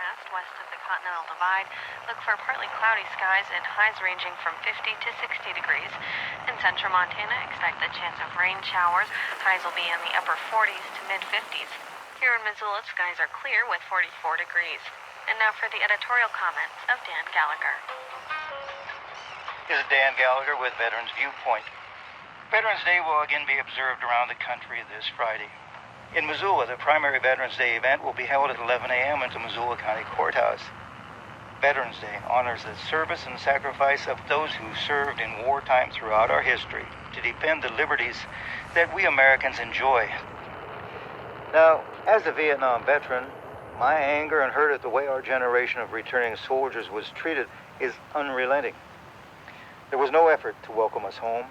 forecast west of the Continental Divide. Look for partly cloudy skies and highs ranging from 50 to 60 degrees. In central Montana, expect the chance of rain showers. Highs will be in the upper 40s to mid-50s. Here in Missoula, skies are clear with 44 degrees. And now for the editorial comments of Dan Gallagher. This is Dan Gallagher with Veterans Viewpoint. Veterans Day will again be observed around the country this Friday. In Missoula, the primary Veterans Day event will be held at 11 a.m. at the Missoula County Courthouse. Veterans Day honors the service and sacrifice of those who served in wartime throughout our history to defend the liberties that we Americans enjoy. Now, as a Vietnam veteran, my anger and hurt at the way our generation of returning soldiers was treated is unrelenting. There was no effort to welcome us home.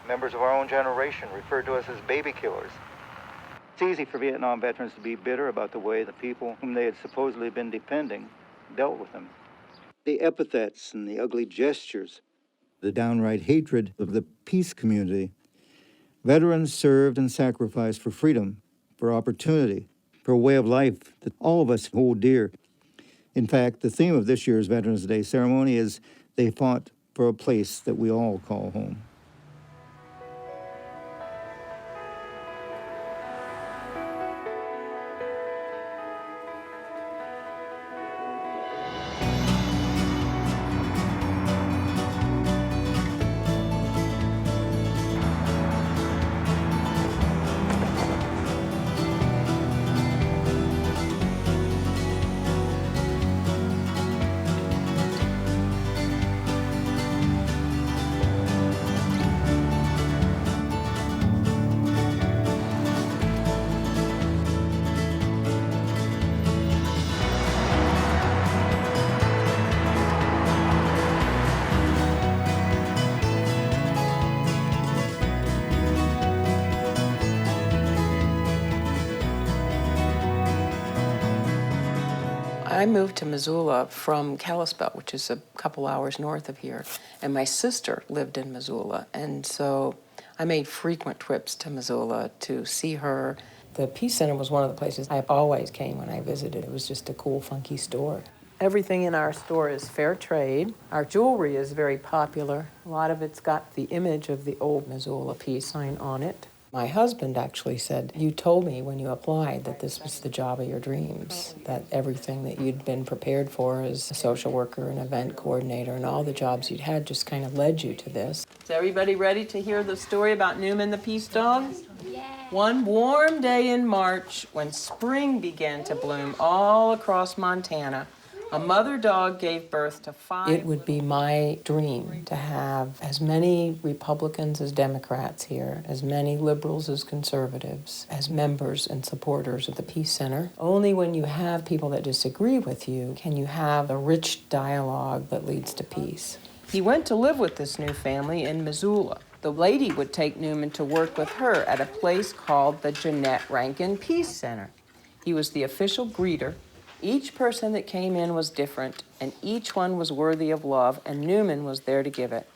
Members of our own generation referred to us as baby killers. It's easy for Vietnam veterans to be bitter about the way the people whom they had supposedly been defending dealt with them. The epithets and the ugly gestures, the downright hatred of the peace community. Veterans served and sacrificed for freedom, for opportunity, for a way of life that all of us hold dear. In fact, the theme of this year's Veterans Day ceremony is they fought for a place that we all call home. I moved to Missoula from Kalispell, which is a couple hours north of here, and my sister lived in Missoula, and so I made frequent trips to Missoula to see her. The Peace Center was one of the places I always came when I visited. It was just a cool, funky store. Everything in our store is fair trade. Our jewelry is very popular. A lot of it's got the image of the old Missoula peace sign on it. My husband actually said, you told me when you applied that this was the job of your dreams, that everything that you'd been prepared for as a social worker, an event coordinator, and all the jobs you'd had just kind of led you to this. Is everybody ready to hear the story about Newman the Peace Dog? Yeah. One warm day in March, when spring began to bloom all across Montana, a mother dog gave birth to 5. It would be my dream to have as many Republicans as Democrats here, as many liberals as conservatives, as members and supporters of the Peace Center. Only when you have people that disagree with you can you have a rich dialogue that leads to peace. He went to live with this new family in Missoula. The lady would take Newman to work with her at a place called the Jeanette Rankin Peace Center. He was the official greeter. Each person that came in was different, and each one was worthy of love, and Newman was there to give it.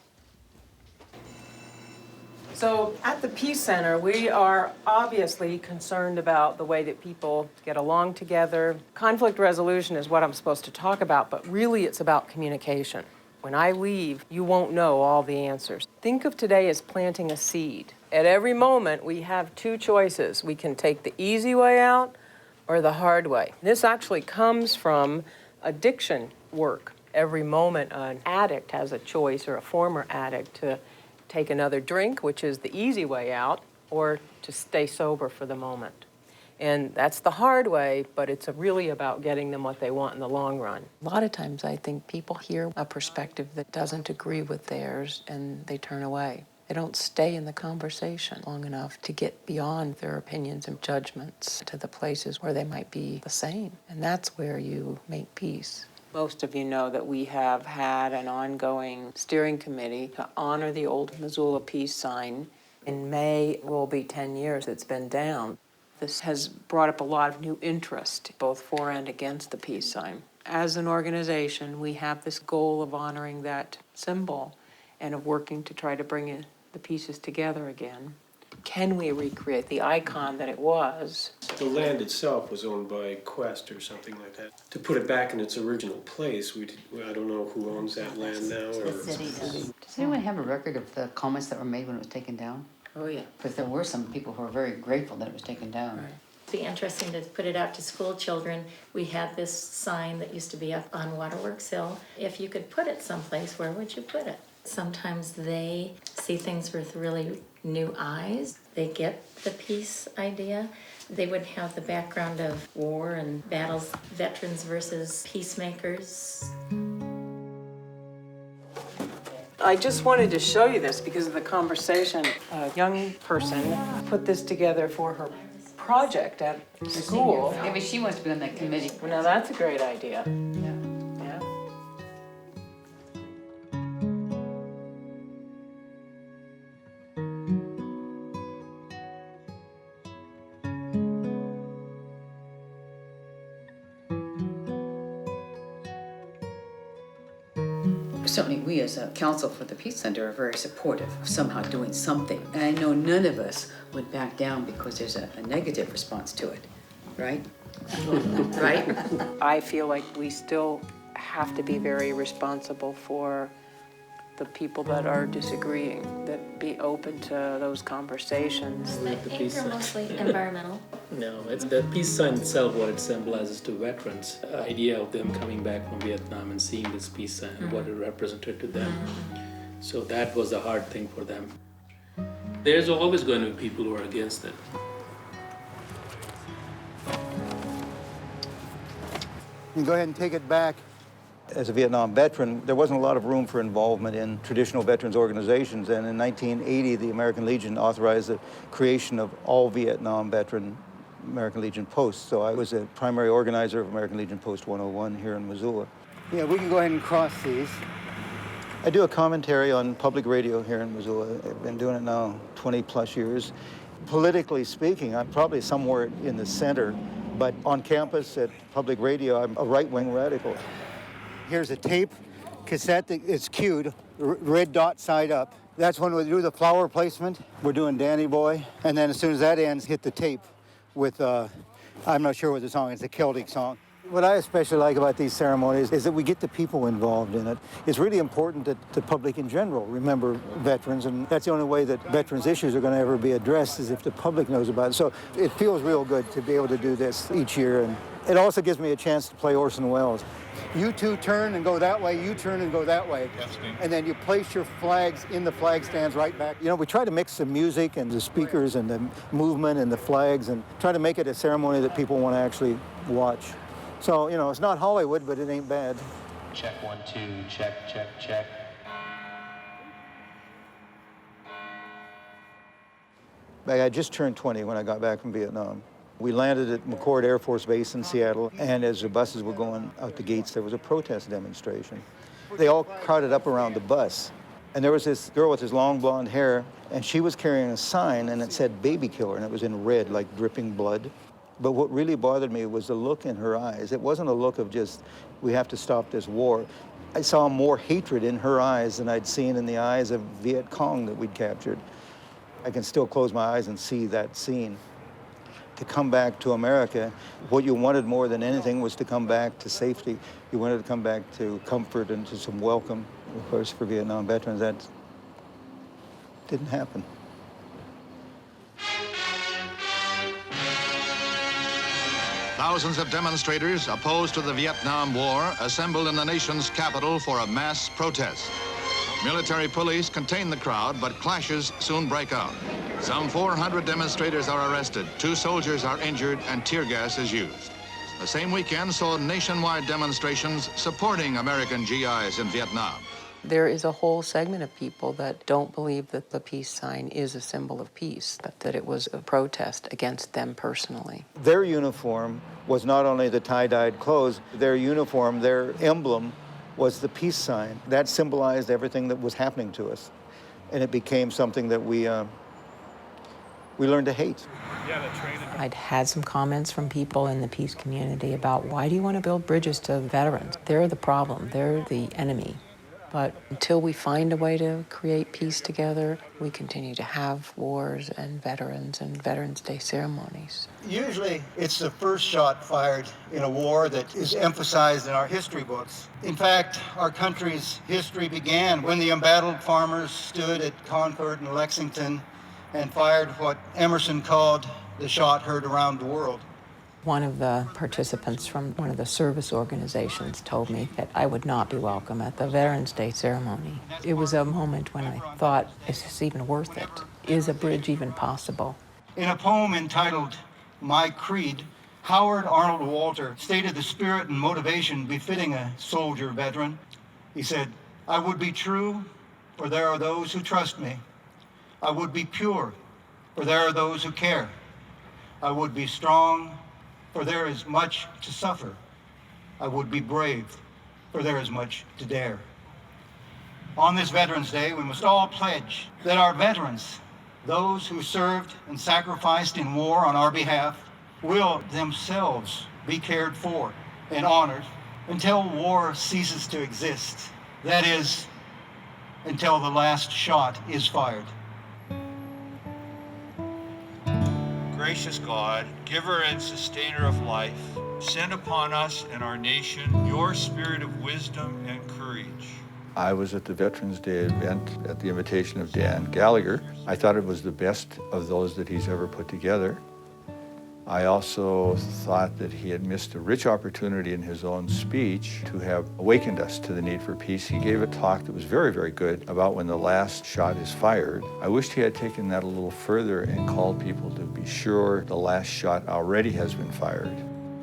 So at the Peace Center, we are obviously concerned about the way that people get along together. Conflict resolution is what I'm supposed to talk about, but really it's about communication. When I leave, you won't know all the answers. Think of today as planting a seed. At every moment, we have two choices. We can take the easy way out or the hard way. This actually comes from addiction work. Every moment an addict has a choice, or a former addict, to take another drink, which is the easy way out, or to stay sober for the moment. And that's the hard way, but it's really about getting them what they want in the long run. A lot of times I think people hear a perspective that doesn't agree with theirs and they turn away. They don't stay in the conversation long enough to get beyond their opinions and judgments to the places where they might be the same. And that's where you make peace. Most of you know that we have had an ongoing steering committee to honor the old Missoula peace sign. In May, it will be 10 years it's been down. This has brought up a lot of new interest, both for and against the peace sign. As an organization, we have this goal of honoring that symbol and of working to try to bring the pieces together again. can we recreate the icon that it was? The land itself was owned by Quest or something like that. To put it back in its original place, I don't know who owns that land now. The city does. Does anyone have a record of the comments that were made when it was taken down? Oh, yeah. Because there were some people who were very grateful that it was taken down. Right. It'd be interesting to put it out to school children. We had this sign that used to be up on Waterworks Hill. If you could put it someplace, where would you put it? Sometimes they see things with really new eyes. They get the peace idea. They would have the background of war and battles, veterans versus peacemakers. I just wanted to show you this because of the conversation. A young person put this together for her project at school. Maybe she wants to be on that committee. Well, now that's a great idea. Yeah. Yeah. Certainly we as a council for the Peace Center are very supportive of somehow doing something. And I know none of us would back down because there's a negative response to it, right? Right? I feel like we still have to be very responsible for the people that are disagreeing, that be open to those conversations. I think they're mostly environmental. No, it's the peace sign itself, what it symbolizes to veterans. The idea of them coming back from Vietnam and seeing this peace sign and what it represented to them. So that was a hard thing for them. There's always going to be people who are against it. You go ahead and take it back. As a Vietnam veteran, there wasn't a lot of room for involvement in traditional veterans organizations, and in 1980, the American Legion authorized the creation of all Vietnam veteran American Legion posts. So I was a primary organizer of American Legion Post 101 here in Missoula. Yeah, we can go ahead and cross these. I do a commentary on public radio here in Missoula. I've been doing it now 20 plus years. Politically speaking, I'm probably somewhere in the center, but on campus at public radio, I'm a right-wing radical. Here's a tape cassette that is cued, red dot side up. That's when we do the flower placement. We're doing Danny Boy. And then as soon as that ends, hit the tape with, I'm not sure what the song is, a Celtic song. What I especially like about these ceremonies is that we get the people involved in it. It's really important that the public in general remember veterans, and that's the only way that veterans issues are going to ever be addressed is if the public knows about it. So it feels real good to be able to do this each year, and it also gives me a chance to play Orson Welles. You two turn and go that way, you turn and go that way. And then you place your flags in the flag stands right back. You know, we try to mix the music and the speakers and the movement and the flags and try to make it a ceremony that people want to actually watch. So, you know, it's not Hollywood, but it ain't bad. Check 1, 2, check, check, check. I just turned 20 when I got back from Vietnam. We landed at McChord Air Force Base in Seattle, and as the buses were going out the gates, there was a protest demonstration. They all crowded up around the bus, and there was this girl with this long blonde hair, and she was carrying a sign, and it said baby killer, and it was in red, like dripping blood. But what really bothered me was the look in her eyes. It wasn't a look of just, we have to stop this war. I saw more hatred in her eyes than I'd seen in the eyes of Viet Cong that we'd captured. I can still close my eyes and see that scene. To come back to America, what you wanted more than anything was to come back to safety. You wanted to come back to comfort and to some welcome. Of course, for Vietnam veterans, that didn't happen. Thousands of demonstrators opposed to the Vietnam War assembled in the nation's capital for a mass protest. Military police contain the crowd, but clashes soon break out. Some 400 demonstrators are arrested, 2 soldiers are injured, and tear gas is used. The same weekend saw nationwide demonstrations supporting American GIs in Vietnam. There is a whole segment of people that don't believe that the peace sign is a symbol of peace, but that it was a protest against them personally. Their uniform was not only the tie-dyed clothes, their uniform, their emblem was the peace sign. That symbolized everything that was happening to us. And it became something that we learned to hate. I'd had some comments from people in the peace community about, why do you want to build bridges to veterans? They're the problem, they're the enemy. But until we find a way to create peace together, we continue to have wars and Veterans Day ceremonies. Usually, it's the first shot fired in a war that is emphasized in our history books. In fact, our country's history began when the embattled farmers stood at Concord and Lexington and fired what Emerson called the shot heard around the world. One of the participants from one of the service organizations told me that I would not be welcome at the Veterans Day ceremony. It was a moment when I thought, is this even worth it? Is a bridge even possible? In a poem entitled My Creed, Howard Arnold Walter stated the spirit and motivation befitting a soldier veteran. He said, "I would be true, for there are those who trust me. I would be pure, for there are those who care. I would be strong, for there is much to suffer. I would be brave, for there is much to dare." On this Veterans Day, we must all pledge that our veterans, those who served and sacrificed in war on our behalf, will themselves be cared for and honored until war ceases to exist. That is, until the last shot is fired. Gracious God, giver and sustainer of life, send upon us and our nation your spirit of wisdom and courage. I was at the Veterans Day event at the invitation of Dan Gallagher. I thought it was the best of those that he's ever put together. I also thought that he had missed a rich opportunity in his own speech to have awakened us to the need for peace. He gave a talk that was very, very good about when the last shot is fired. I wished he had taken that a little further and called people to be sure the last shot already has been fired.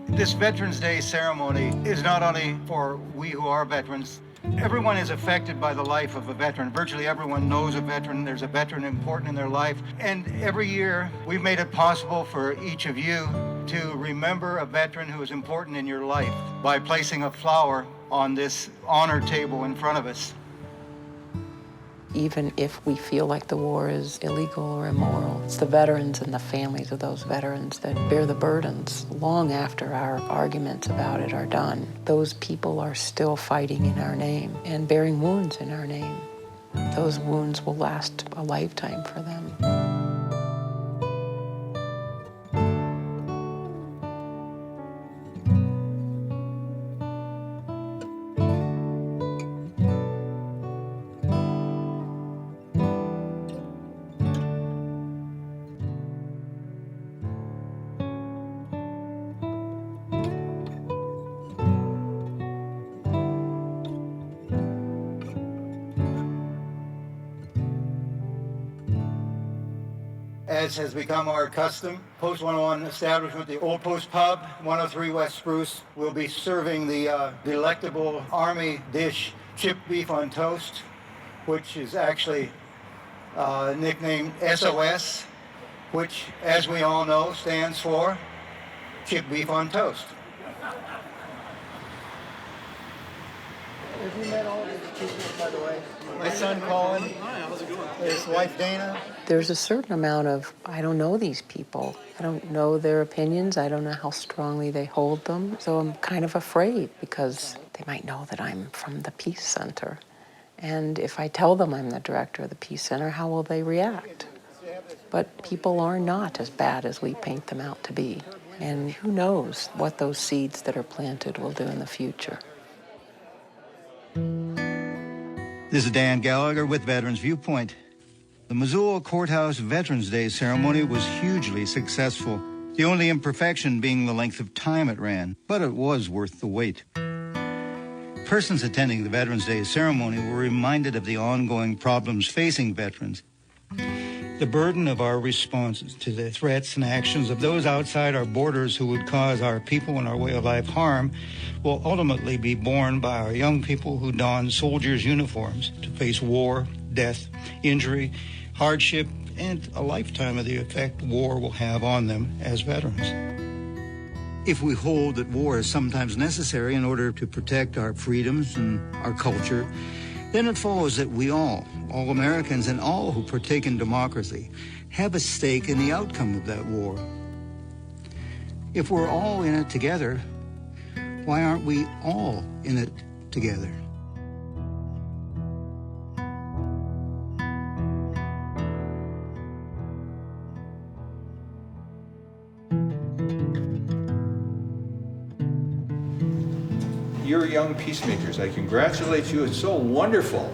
This Veterans Day ceremony is not only for we who are veterans. Everyone is affected by the life of a veteran. Virtually everyone knows a veteran. There's a veteran important in their life. And every year, we've made it possible for each of you to remember a veteran who is important in your life by placing a flower on this honor table in front of us. Even if we feel like the war is illegal or immoral, it's the veterans and the families of those veterans that bear the burdens long after our arguments about it are done. Those people are still fighting in our name and bearing wounds in our name. Those wounds will last a lifetime for them. As has become our custom, Post 101 establishment, the Old Post Pub, 103 West Spruce, will be serving the delectable Army dish, chipped beef on toast, which is actually nicknamed SOS, which, as we all know, stands for chipped beef on toast. Have you met all of these people, by the way? My son Colin, his wife Dana. There's a certain amount of, I don't know these people. I don't know their opinions. I don't know how strongly they hold them. So I'm kind of afraid because they might know that I'm from the Peace Center. And if I tell them I'm the director of the Peace Center, how will they react? But people are not as bad as we paint them out to be. And who knows what those seeds that are planted will do in the future. This is Dan Gallagher with Veterans Viewpoint. The Missoula Courthouse Veterans Day ceremony was hugely successful, the only imperfection being the length of time it ran, but it was worth the wait. Persons attending the Veterans Day ceremony were reminded of the ongoing problems facing veterans. The burden of our responses to the threats and actions of those outside our borders who would cause our people and our way of life harm will ultimately be borne by our young people who don soldiers' uniforms to face war, death, injury, hardship, and a lifetime of the effect war will have on them as veterans. If we hold that war is sometimes necessary in order to protect our freedoms and our culture, then it follows that we all Americans and all who partake in democracy, have a stake in the outcome of that war. If we're all in it together, why aren't we all in it together? young peacemakers, I congratulate you. It's so wonderful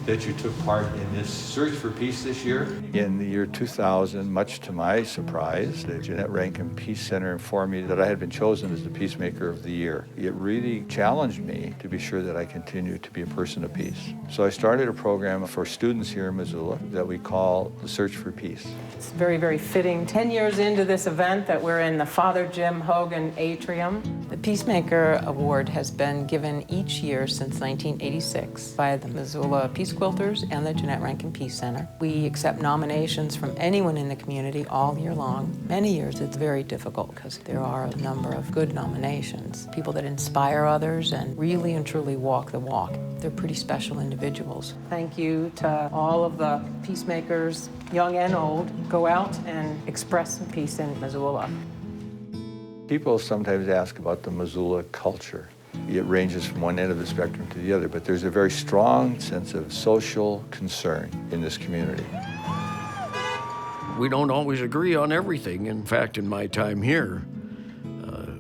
that you took part in this search for peace this year. In the year 2000, much to my surprise, the Jeanette Rankin Peace Center informed me that I had been chosen as the Peacemaker of the Year. It really challenged me to be sure that I continue to be a person of peace. So I started a program for students here in Missoula that we call the Search for Peace. It's very, very fitting. 10 years into this event that we're in the Father Jim Hogan Atrium. The Peacemaker Award has been given each year since 1986 by the Missoula Peace Quilters and the Jeanette Rankin Peace Center. We accept nominations from anyone in the community all year long. Many years it's very difficult because there are a number of good nominations. People that inspire others and really and truly walk the walk. They're pretty special individuals. Thank you to all of the peacemakers, young and old. Go out and express some peace in Missoula. People sometimes ask about the Missoula culture. It ranges from one end of the spectrum to the other, but there's a very strong sense of social concern in this community. We don't always agree on everything. In fact, in my time here,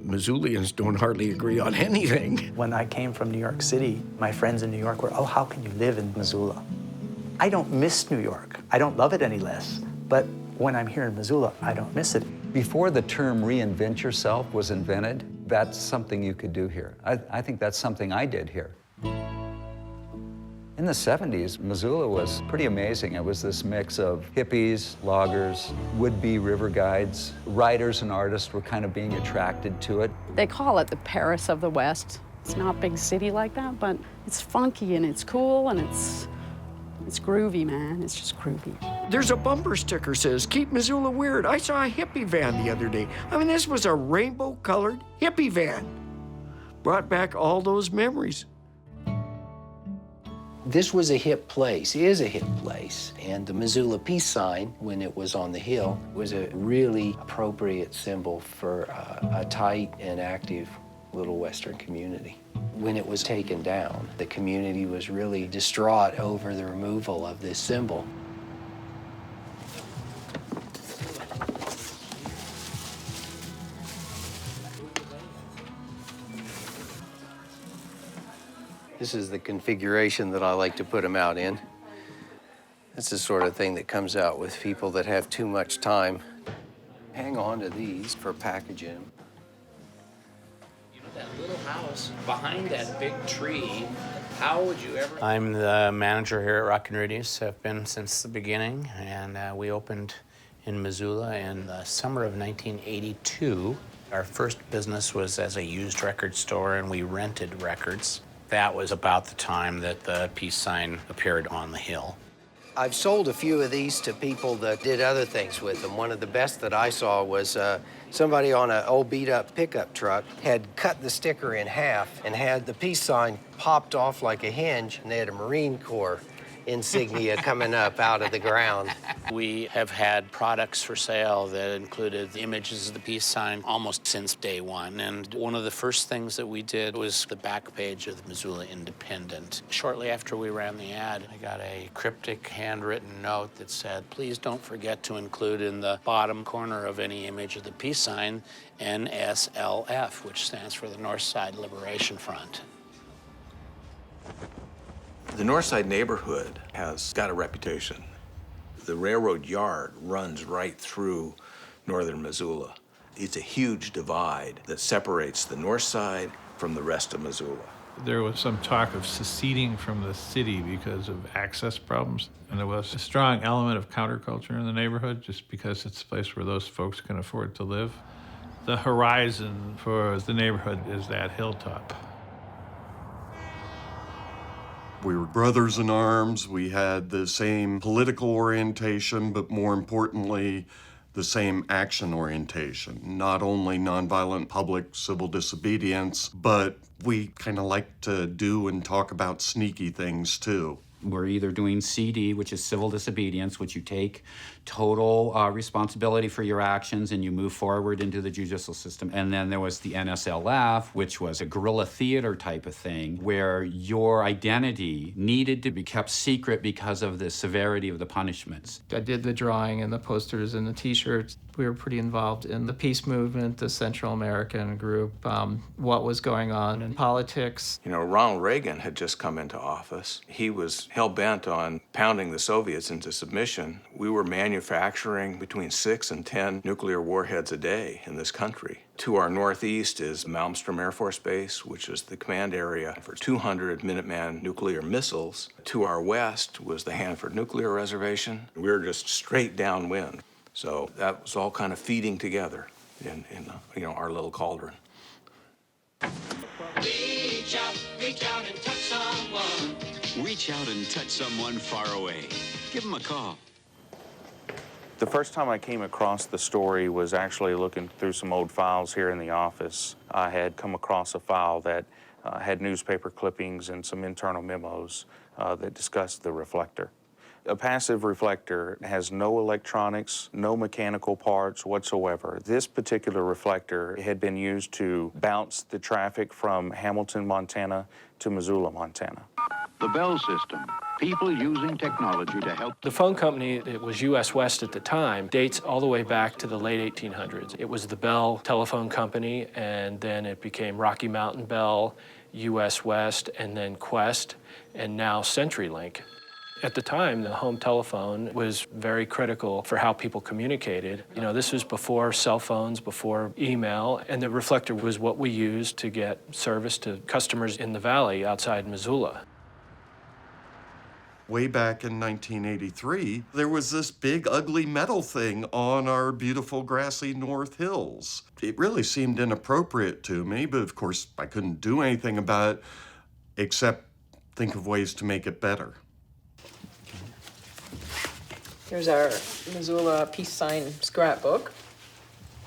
Missoulians don't hardly agree on anything. When I came from New York City, my friends in New York were, oh, how can you live in Missoula? I don't miss New York. I don't love it any less, but when I'm here in Missoula, I don't miss it. Before the term reinvent yourself was invented, that's something you could do here. I think that's something I did here. In the 70s, Missoula was pretty amazing. It was this mix of hippies, loggers, would-be river guides. Writers and artists were kind of being attracted to it. They call it the Paris of the West. It's not a big city like that, but it's funky and it's cool and it's groovy, man. It's just groovy. There's a bumper sticker says, keep Missoula weird. I saw a hippie van the other day. I mean, this was a rainbow-colored hippie van. Brought back all those memories. This was a hip place, is a hip place, and the Missoula peace sign, when it was on the hill, was a really appropriate symbol for a tight and active little Western community. When it was taken down, the community was really distraught over the removal of this symbol. This is the configuration that I like to put them out in. It's the sort of thing that comes out with people that have too much time. Hang on to these for packaging. You know, that little house behind that big tree, how would you ever... I'm the manager here at Rockin' Rudy's. I've been since the beginning, and we opened in Missoula in the summer of 1982. Our first business was as a used record store, and we rented records. That was about the time that the peace sign appeared on the hill. I've sold a few of these to people that did other things with them. One of the best that I saw was somebody on an old beat-up pickup truck had cut the sticker in half and had the peace sign popped off like a hinge, and they had a Marine Corps insignia coming up out of the ground. We have had products for sale that included the images of the peace sign almost since day one. And one of the first things that we did was the back page of the Missoula Independent. Shortly after we ran the ad, I got a cryptic handwritten note that said, please don't forget to include in the bottom corner of any image of the peace sign NSLF, which stands for the North Side Liberation Front. The Northside neighborhood has got a reputation. The railroad yard runs right through northern Missoula. It's a huge divide that separates the north side from the rest of Missoula. There was some talk of seceding from the city because of access problems, and there was a strong element of counterculture in the neighborhood just because it's a place where those folks can afford to live. The horizon for the neighborhood is that hilltop. We were brothers in arms. We had the same political orientation, but more importantly, the same action orientation. Not only nonviolent public civil disobedience, but we kind of like to do and talk about sneaky things too. We're either doing CD, which is civil disobedience, which you take total responsibility for your actions and you move forward into the judicial system. And then there was the NSLF, which was a guerrilla theater type of thing, where your identity needed to be kept secret because of the severity of the punishments. I did the drawing and the posters and the t-shirts. We were pretty involved in the peace movement, the Central American group, what was going on in politics. You know, Ronald Reagan had just come into office. He was hell-bent on pounding the Soviets into submission. We were manufacturing between 6 and 10 nuclear warheads a day in this country. To our northeast is Malmstrom Air Force Base, which is the command area for 200 Minuteman nuclear missiles. To our west was the Hanford Nuclear Reservation. We were just straight downwind. So that was all kind of feeding together in you know, our little cauldron. Reach out and touch someone. Reach out and touch someone far away. Give them a call. The first time I came across the story was actually looking through some old files here in the office. I had come across a file that had newspaper clippings and some internal memos that discussed the reflector. A passive reflector has no electronics, no mechanical parts whatsoever. This particular reflector had been used to bounce the traffic from Hamilton, Montana to Missoula, Montana. The Bell system. People using technology to help. The phone company, it was US West at the time, dates all the way back to the late 1800s. It was the Bell Telephone Company, and then it became Rocky Mountain Bell, US West, and then Quest, and now CenturyLink. At the time, the home telephone was very critical for how people communicated. You know, this was before cell phones, before email, and the reflector was what we used to get service to customers in the valley outside Missoula. Way back in 1983, there was this big, ugly metal thing on our beautiful grassy North Hills. It really seemed inappropriate to me, but of course, I couldn't do anything about it except think of ways to make it better. Here's our Missoula peace sign scrapbook.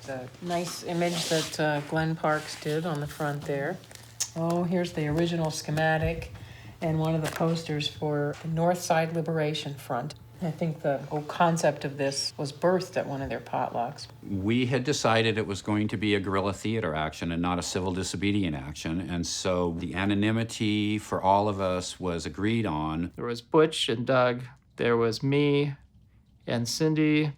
The nice image that Glenn Parks did on the front there. Oh, here's the original schematic and one of the posters for the North Side Liberation Front. I think the whole concept of this was birthed at one of their potlucks. We had decided it was going to be a guerrilla theater action and not a civil disobedient action, and so the anonymity for all of us was agreed on. There was Butch and Doug, there was me, and Cindy,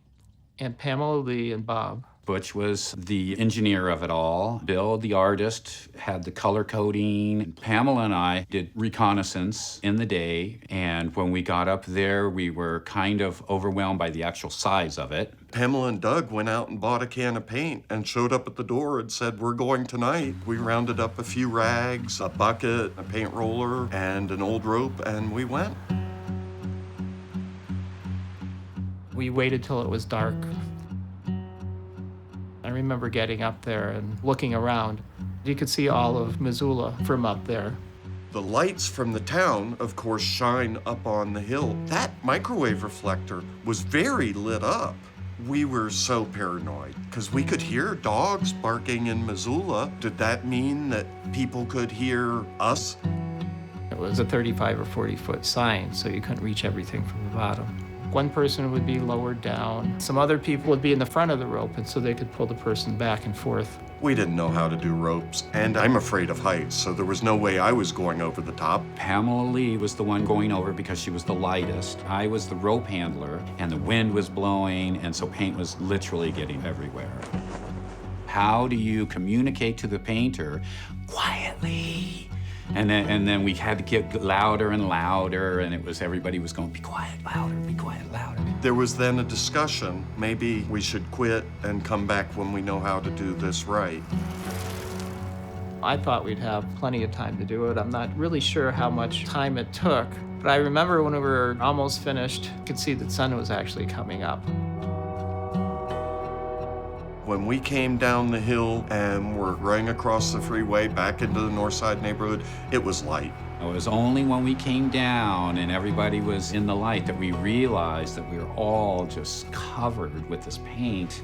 and Pamela Lee, and Bob. Butch was the engineer of it all. Bill, the artist, had the color coding. Pamela and I did reconnaissance in the day, and when we got up there, we were kind of overwhelmed by the actual size of it. Pamela and Doug went out and bought a can of paint and showed up at the door and said, "We're going tonight." We rounded up a few rags, a bucket, a paint roller, and an old rope, and we went. We waited till it was dark. I remember getting up there and looking around. You could see all of Missoula from up there. The lights from the town, of course, shine up on the hill. That microwave reflector was very lit up. We were so paranoid because we could hear dogs barking in Missoula. Did that mean that people could hear us? It was a 35 or 40-foot sign, so you couldn't reach everything from the bottom. One person would be lowered down. Some other people would be in the front of the rope, and so they could pull the person back and forth. We didn't know how to do ropes, and I'm afraid of heights, so there was no way I was going over the top. Pamela Lee was the one going over because she was the lightest. I was the rope handler, and the wind was blowing, and so paint was literally getting everywhere. How do you communicate to the painter quietly? And then we had to get louder and louder, and it was everybody was going, "Be quiet, louder, be quiet, louder." There was then a discussion. Maybe we should quit and come back when we know how to do this right. I thought we'd have plenty of time to do it. I'm not really sure how much time it took, but I remember when we were almost finished, you could see the sun was actually coming up. When we came down the hill and were running across the freeway back into the North Side neighborhood, it was light. It was only when we came down and everybody was in the light that we realized that we were all just covered with this paint.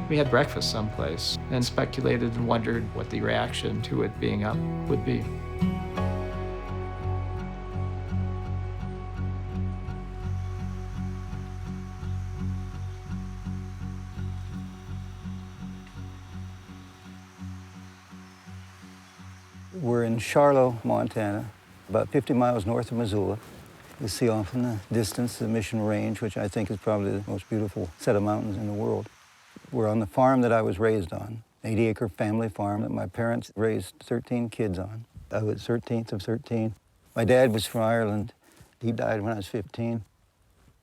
We had breakfast someplace and speculated and wondered what the reaction to it being up would be. We're in Charlotte, Montana, about 50 miles north of Missoula. You see off in the distance the Mission Range, which I think is probably the most beautiful set of mountains in the world. We're on the farm that I was raised on, 80-acre family farm that my parents raised 13 kids on. I was 13th of 13. My dad was from Ireland. He died when I was 15.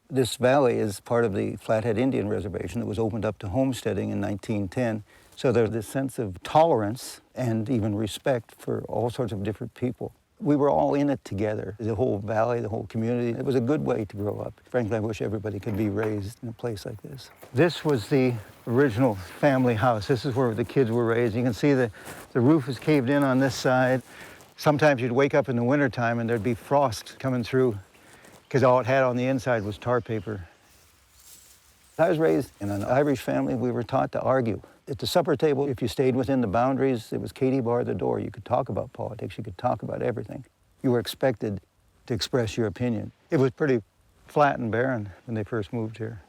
This valley is part of the Flathead Indian Reservation that was opened up to homesteading in 1910. So there's this sense of tolerance and even respect for all sorts of different people. We were all in it together, the whole valley, the whole community. It was a good way to grow up. Frankly, I wish everybody could be raised in a place like this. This was the original family house. This is where the kids were raised. You can see the roof is caved in on this side. Sometimes you'd wake up in the wintertime and there'd be frost coming through because all it had on the inside was tar paper. I was raised in an Irish family. We were taught to argue. At the supper table, if you stayed within the boundaries, it was Katie bar the door. You could talk about politics. You could talk about everything. You were expected to express your opinion. It was pretty flat and barren when they first moved here.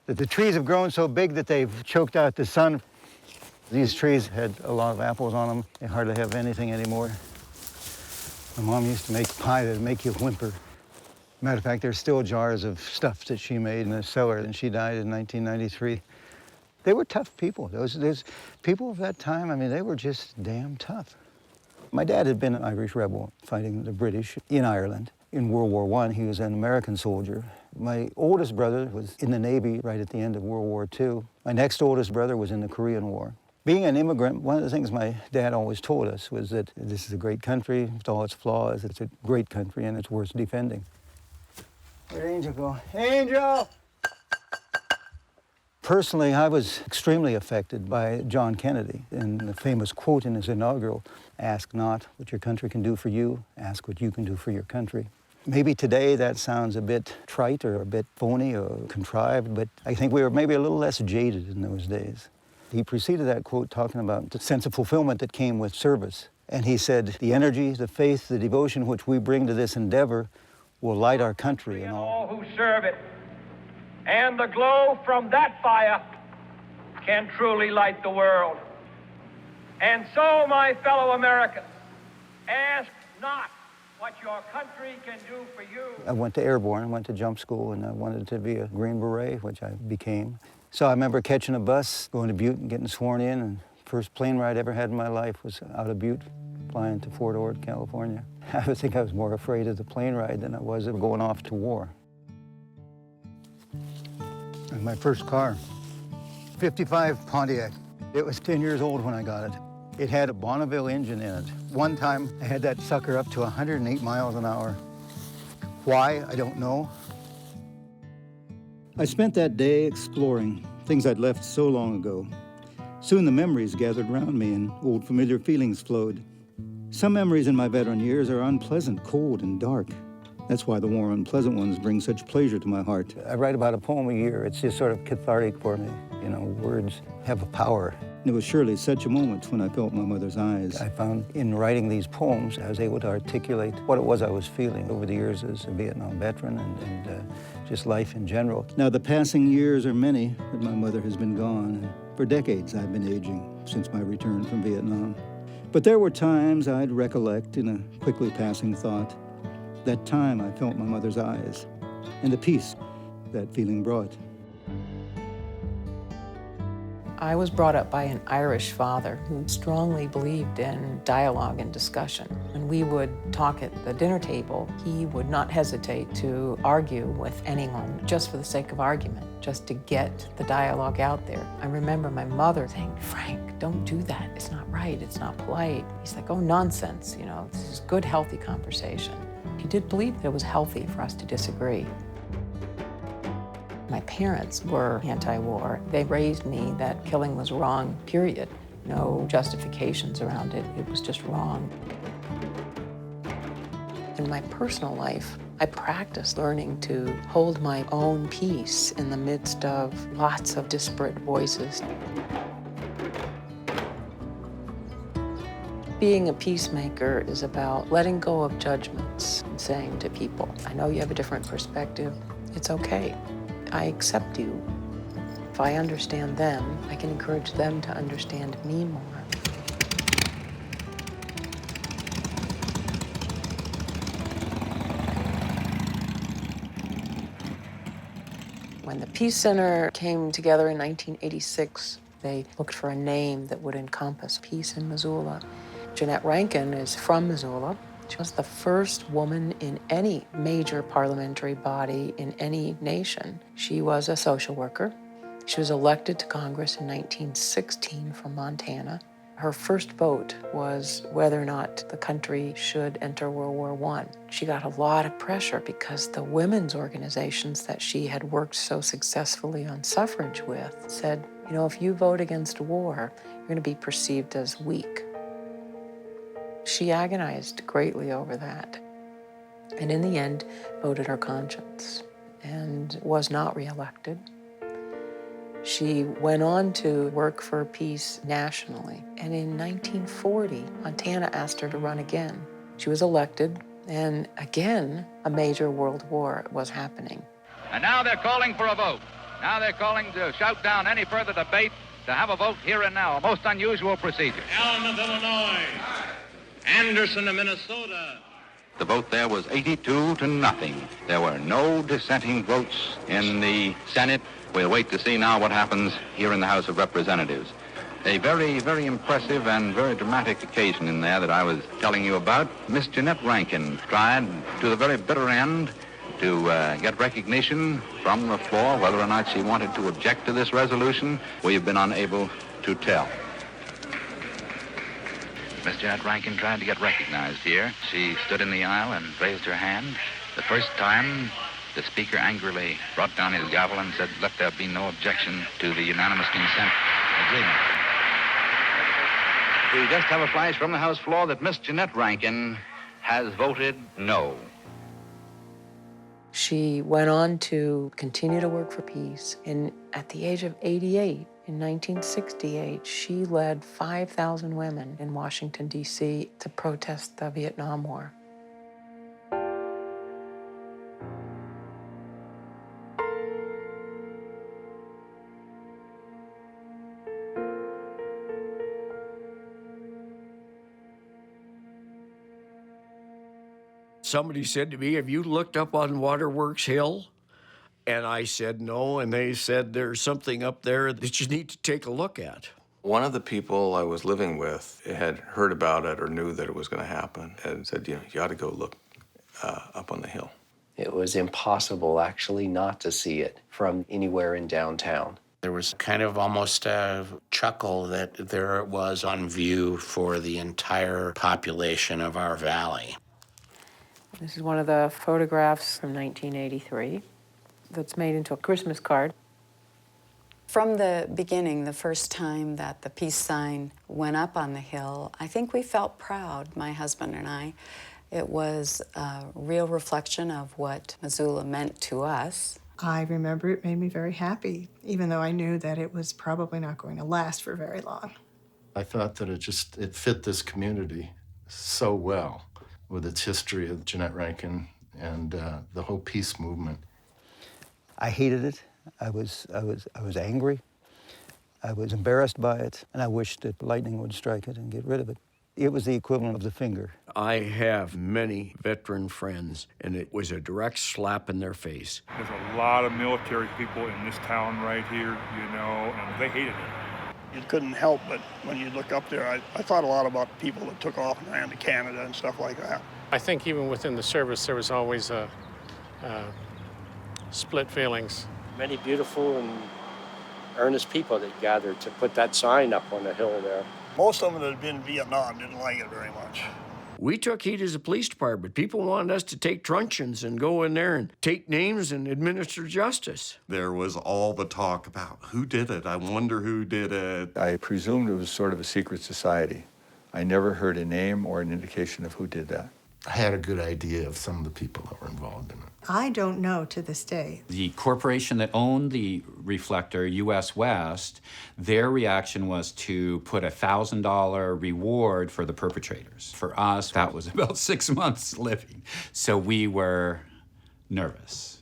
The trees have grown so big that they've choked out the sun. These trees had a lot of apples on them. They hardly have anything anymore. My mom used to make pie that'd make you whimper. Matter of fact, there's still jars of stuff that she made in the cellar, and she died in 1993. They were tough people. Those people of that time, I mean, they were just damn tough. My dad had been an Irish rebel fighting the British in Ireland. In World War I, he was an American soldier. My oldest brother was in the Navy right at the end of World War II. My next oldest brother was in the Korean War. Being an immigrant, one of the things my dad always told us was that this is a great country with all its flaws. It's a great country and it's worth defending. Where'd Angel go? Angel! Personally, I was extremely affected by John Kennedy and the famous quote in his inaugural, "Ask not what your country can do for you, ask what you can do for your country." Maybe today that sounds a bit trite or a bit phony or contrived, but I think we were maybe a little less jaded in those days. He preceded that quote talking about the sense of fulfillment that came with service. And he said, "The energy, the faith, the devotion which we bring to this endeavor will light our country and all who serve it. And the glow from that fire can truly light the world. And so, my fellow Americans, ask not what your country can do for you." I went to Airborne, went to jump school, and I wanted to be a Green Beret, which I became. So I remember catching a bus, going to Butte and getting sworn in, and first plane ride I ever had in my life was out of Butte, flying to Fort Ord, California. I think I was more afraid of the plane ride than I was of going off to war. And my first car, 55 Pontiac. It was 10 years old when I got it. It had a Bonneville engine in it. One time, I had that sucker up to 108 miles an hour. Why, I don't know. I spent that day exploring things I'd left so long ago. Soon the memories gathered around me and old familiar feelings flowed. Some memories in my veteran years are unpleasant, cold, and dark. That's why the warm and pleasant ones bring such pleasure to my heart. I write about a poem a year. It's just sort of cathartic for me. You know, words have a power. And it was surely such a moment when I felt my mother's eyes. I found in writing these poems, I was able to articulate what it was I was feeling over the years as a Vietnam veteran and just life in general. Now, the passing years are many that my mother has been gone. And for decades, I've been aging since my return from Vietnam. But there were times I'd recollect in a quickly passing thought. That time I felt my mother's eyes and the peace that feeling brought. I was brought up by an Irish father who strongly believed in dialogue and discussion. When we would talk at the dinner table, he would not hesitate to argue with anyone just for the sake of argument, just to get the dialogue out there. I remember my mother saying, "Frank, don't do that. It's not right. It's not polite." He's like, "Oh, nonsense. You know, this is good, healthy conversation." He did believe that it was healthy for us to disagree. My parents were anti-war. They raised me that killing was wrong, period. No justifications around it. It was just wrong. In my personal life, I practiced learning to hold my own peace in the midst of lots of disparate voices. Being a peacemaker is about letting go of judgments and saying to people, "I know you have a different perspective. It's okay. I accept you. If I understand them, I can encourage them to understand me more." When the Peace Center came together in 1986, they looked for a name that would encompass peace in Missoula. Jeanette Rankin is from Missoula. She was the first woman in any major parliamentary body in any nation. She was a social worker. She was elected to Congress in 1916 from Montana. Her first vote was whether or not the country should enter World War I. She got a lot of pressure because the women's organizations that she had worked so successfully on suffrage with said, you know, if you vote against war, you're going to be perceived as weak. She agonized greatly over that, and in the end voted her conscience and was not reelected. She went on to work for peace nationally, and in 1940, Montana asked her to run again. She was elected, and again, a major world war was happening. And now they're calling for a vote. Now they're calling to shout down any further debate, to have a vote here and now, a most unusual procedure. Allen of Illinois. Anderson of Minnesota. The vote there was 82 to nothing. There were no dissenting votes in the Senate. We'll wait to see now what happens here in the House of Representatives. A very, very impressive and very dramatic occasion in there that I was telling you about. Miss Jeanette Rankin tried to the very bitter end to get recognition from the floor. Whether or not she wanted to object to this resolution, we've been unable to tell. Miss Jeanette Rankin tried to get recognized here. She stood in the aisle and raised her hand. The first time, the Speaker angrily brought down his gavel and said, let there be no objection to the unanimous consent agreement. We just have a flash from the House floor that Miss Jeanette Rankin has voted no. She went on to continue to work for peace, and at the age of 88, in 1968, she led 5,000 women in Washington, D.C. to protest the Vietnam War. Somebody said to me, have you looked up on Waterworks Hill? And I said no, and they said there's something up there that you need to take a look at. One of the people I was living with had heard about it or knew that it was going to happen and said, you know, you ought to go look up on the hill. It was impossible, actually, not to see it from anywhere in downtown. There was kind of almost a chuckle that there it was on view for the entire population of our valley. This is one of the photographs from 1983 that's made into a Christmas card. From the beginning, the first time that the peace sign went up on the hill, I think we felt proud, my husband and I. It was a real reflection of what Missoula meant to us. I remember it made me very happy, even though I knew that it was probably not going to last for very long. I thought that it fit this community so well with its history of Jeanette Rankin and the whole peace movement. I hated it. I was angry. I was embarrassed by it, and I wished that lightning would strike it and get rid of it. It was the equivalent of the finger. I have many veteran friends, and it was a direct slap in their face. There's a lot of military people in this town right here, you know, and they hated it. You couldn't help but, when you look up there, I thought a lot about people that took off and ran to Canada and stuff like that. I think even within the service, there was always split feelings. Many beautiful and earnest people that gathered to put that sign up on the hill there. Most of them that had been in Vietnam didn't like it very much. We took heat as a police department. People wanted us to take truncheons and go in there and take names and administer justice. There was all the talk about who did it. I wonder who did it. I presumed it was sort of a secret society. I never heard a name or an indication of who did that. I had a good idea of some of the people that were involved in it. I don't know to this day. The corporation that owned the reflector, US West, their reaction was to put a $1,000 reward for the perpetrators. For us, that was about 6 months living. So we were nervous.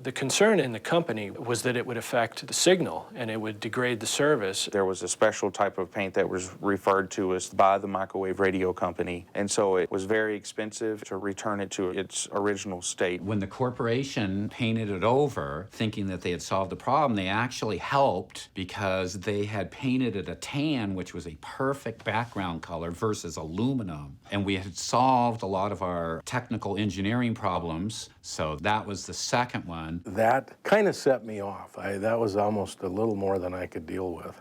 The concern in the company was that it would affect the signal and it would degrade the service. There was a special type of paint that was referred to as by the microwave radio company, and so it was very expensive to return it to its original state. When the corporation painted it over, thinking that they had solved the problem, they actually helped because they had painted it a tan, which was a perfect background color versus aluminum. And we had solved a lot of our technical engineering problems, so that was the second one. That kind of set me off. That was almost a little more than I could deal with.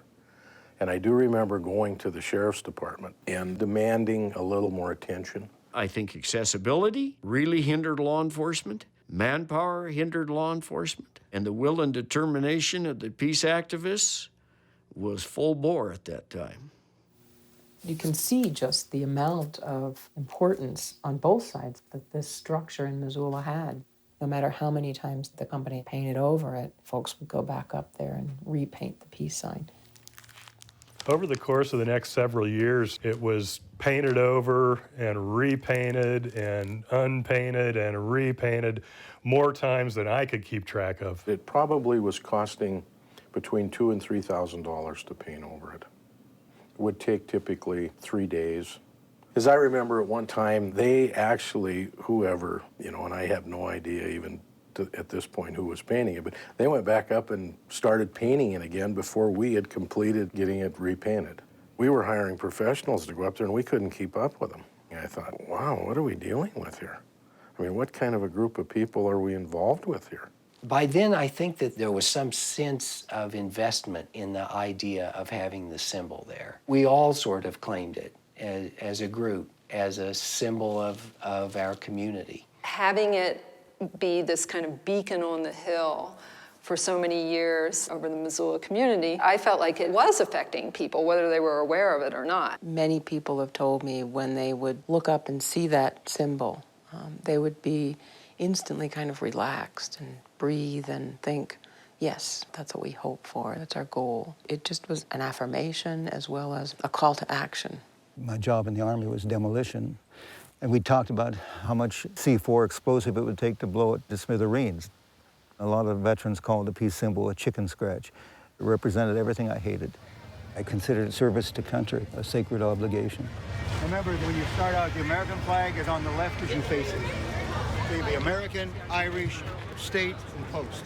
And I do remember going to the sheriff's department and demanding a little more attention. I think accessibility really hindered law enforcement. Manpower hindered law enforcement. And the will and determination of the peace activists was full bore at that time. You can see just the amount of importance on both sides that this structure in Missoula had. No matter how many times the company painted over it, folks would go back up there and repaint the peace sign. Over the course of the next several years, it was painted over and repainted and unpainted and repainted more times than I could keep track of. It probably was costing between $2,000 and $3,000 to paint over it. It would take typically 3 days. As I remember at one time, they actually, whoever, and I have no idea even at this point who was painting it, but they went back up and started painting it again before we had completed getting it repainted. We were hiring professionals to go up there and we couldn't keep up with them. And I thought, wow, what are we dealing with here? I mean, what kind of a group of people are we involved with here? By then, I think that there was some sense of investment in the idea of having the symbol there. We all sort of claimed it as a group, as a symbol of our community. Having it be this kind of beacon on the hill for so many years over the Missoula community, I felt like it was affecting people, whether they were aware of it or not. Many people have told me when they would look up and see that symbol, they would be instantly kind of relaxed and breathe and think, yes, that's what we hope for, that's our goal. It just was an affirmation as well as a call to action. My job in the Army was demolition, and we talked about how much C4 explosive it would take to blow it to smithereens. A lot of veterans called the peace symbol a chicken scratch. It represented everything I hated. I considered service to country a sacred obligation. Remember, when you start out, the American flag is on the left as you face it. The American, Irish, state, and post.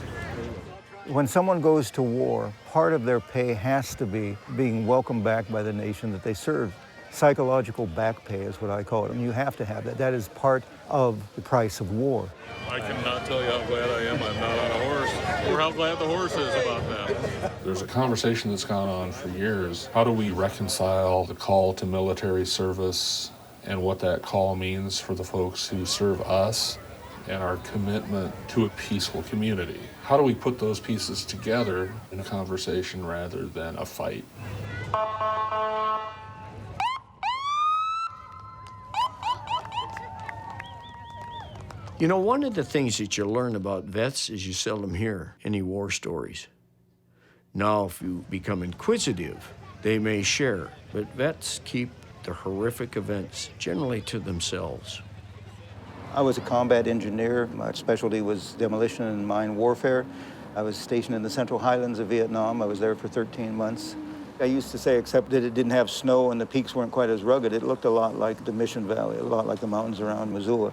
When someone goes to war, part of their pay has to be being welcomed back by the nation that they served. Psychological back pay is what I call it, and you have to have that. That is part of the price of war. I cannot tell you how glad I am I'm not on a horse, or how glad the horse is about that. There's a conversation that's gone on for years. How do we reconcile the call to military service and what that call means for the folks who serve us and our commitment to a peaceful community? How do we put those pieces together in a conversation rather than a fight? You know, one of the things that you learn about vets is you seldom hear any war stories. Now, if you become inquisitive, they may share, but vets keep the horrific events generally to themselves. I was a combat engineer. My specialty was demolition and mine warfare. I was stationed in the Central Highlands of Vietnam. I was there for 13 months. I used to say, except that it didn't have snow and the peaks weren't quite as rugged, it looked a lot like the Mission Valley, a lot like the mountains around Missoula.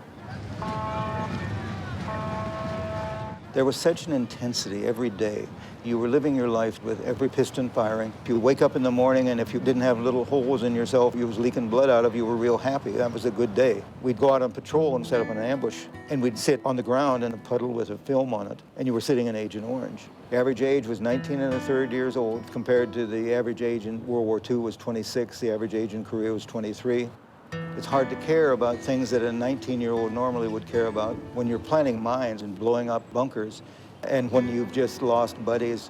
There was such an intensity every day. You were living your life with every piston firing. If you wake up in the morning and if you didn't have little holes in yourself, you was leaking blood out of you, were real happy. That was a good day. We'd go out on patrol and set up an ambush, and we'd sit on the ground in a puddle with a film on it, and you were sitting in Agent Orange. The average age was 19 and a third years old, compared to the average age in World War II was 26, the average age in Korea was 23. It's hard to care about things that a 19-year-old normally would care about when you're planting mines and blowing up bunkers, and when you've just lost buddies.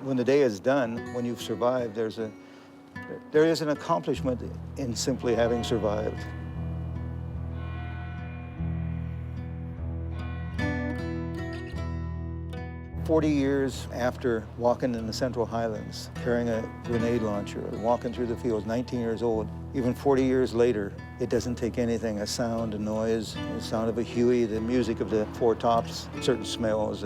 When the day is done, when you've survived, there is an accomplishment in simply having survived. 40 years after walking in the Central Highlands, carrying a grenade launcher, walking through the fields, 19 years old, even 40 years later, it doesn't take anything, a sound, a noise, the sound of a Huey, the music of the Four Tops, certain smells,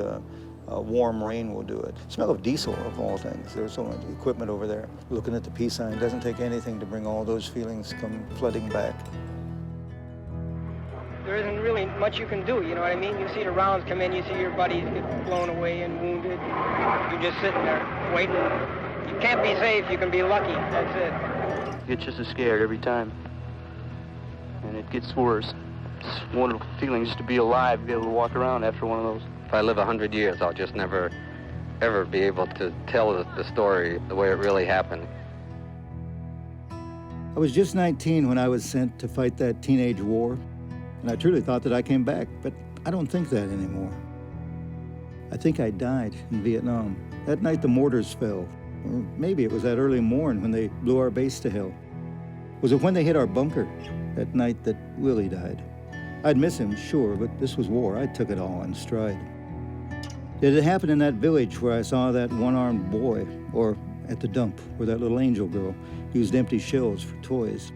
warm rain will do it. Smell of diesel, of all things. There's so much equipment over there. Looking at the peace sign, it doesn't take anything to bring all those feelings come flooding back. There isn't really much you can do, you know what I mean? You see the rounds come in, you see your buddies get blown away and wounded. You're just sitting there, waiting. You can't be safe, you can be lucky, that's it. You get just as scared every time. And it gets worse. It's a wonderful feeling just to be alive, to be able to walk around after one of those. If I live 100 years, I'll just never, ever be able to tell the story the way it really happened. I was just 19 when I was sent to fight that teenage war. And I truly thought that I came back, but I don't think that anymore. I think I died in Vietnam. That night the mortars fell, or maybe it was that early morn when they blew our base to hell. Was it when they hit our bunker, that night that Willie died? I'd miss him, sure, but this was war. I took it all in stride. Did it happen in that village where I saw that one-armed boy, or at the dump where that little angel girl used empty shells for toys?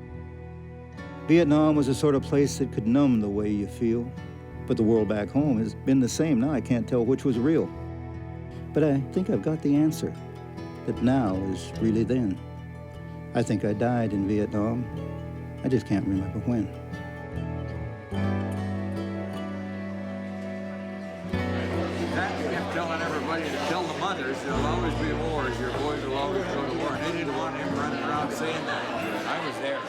Vietnam was a sort of place that could numb the way you feel. But the world back home has been the same. Now I can't tell which was real. But I think I've got the answer, that now is really then. I think I died in Vietnam. I just can't remember when. That kept telling everybody to tell the mothers there'll always be wars. Your boys will always go to war. And they didn't want him running around saying that. I was there.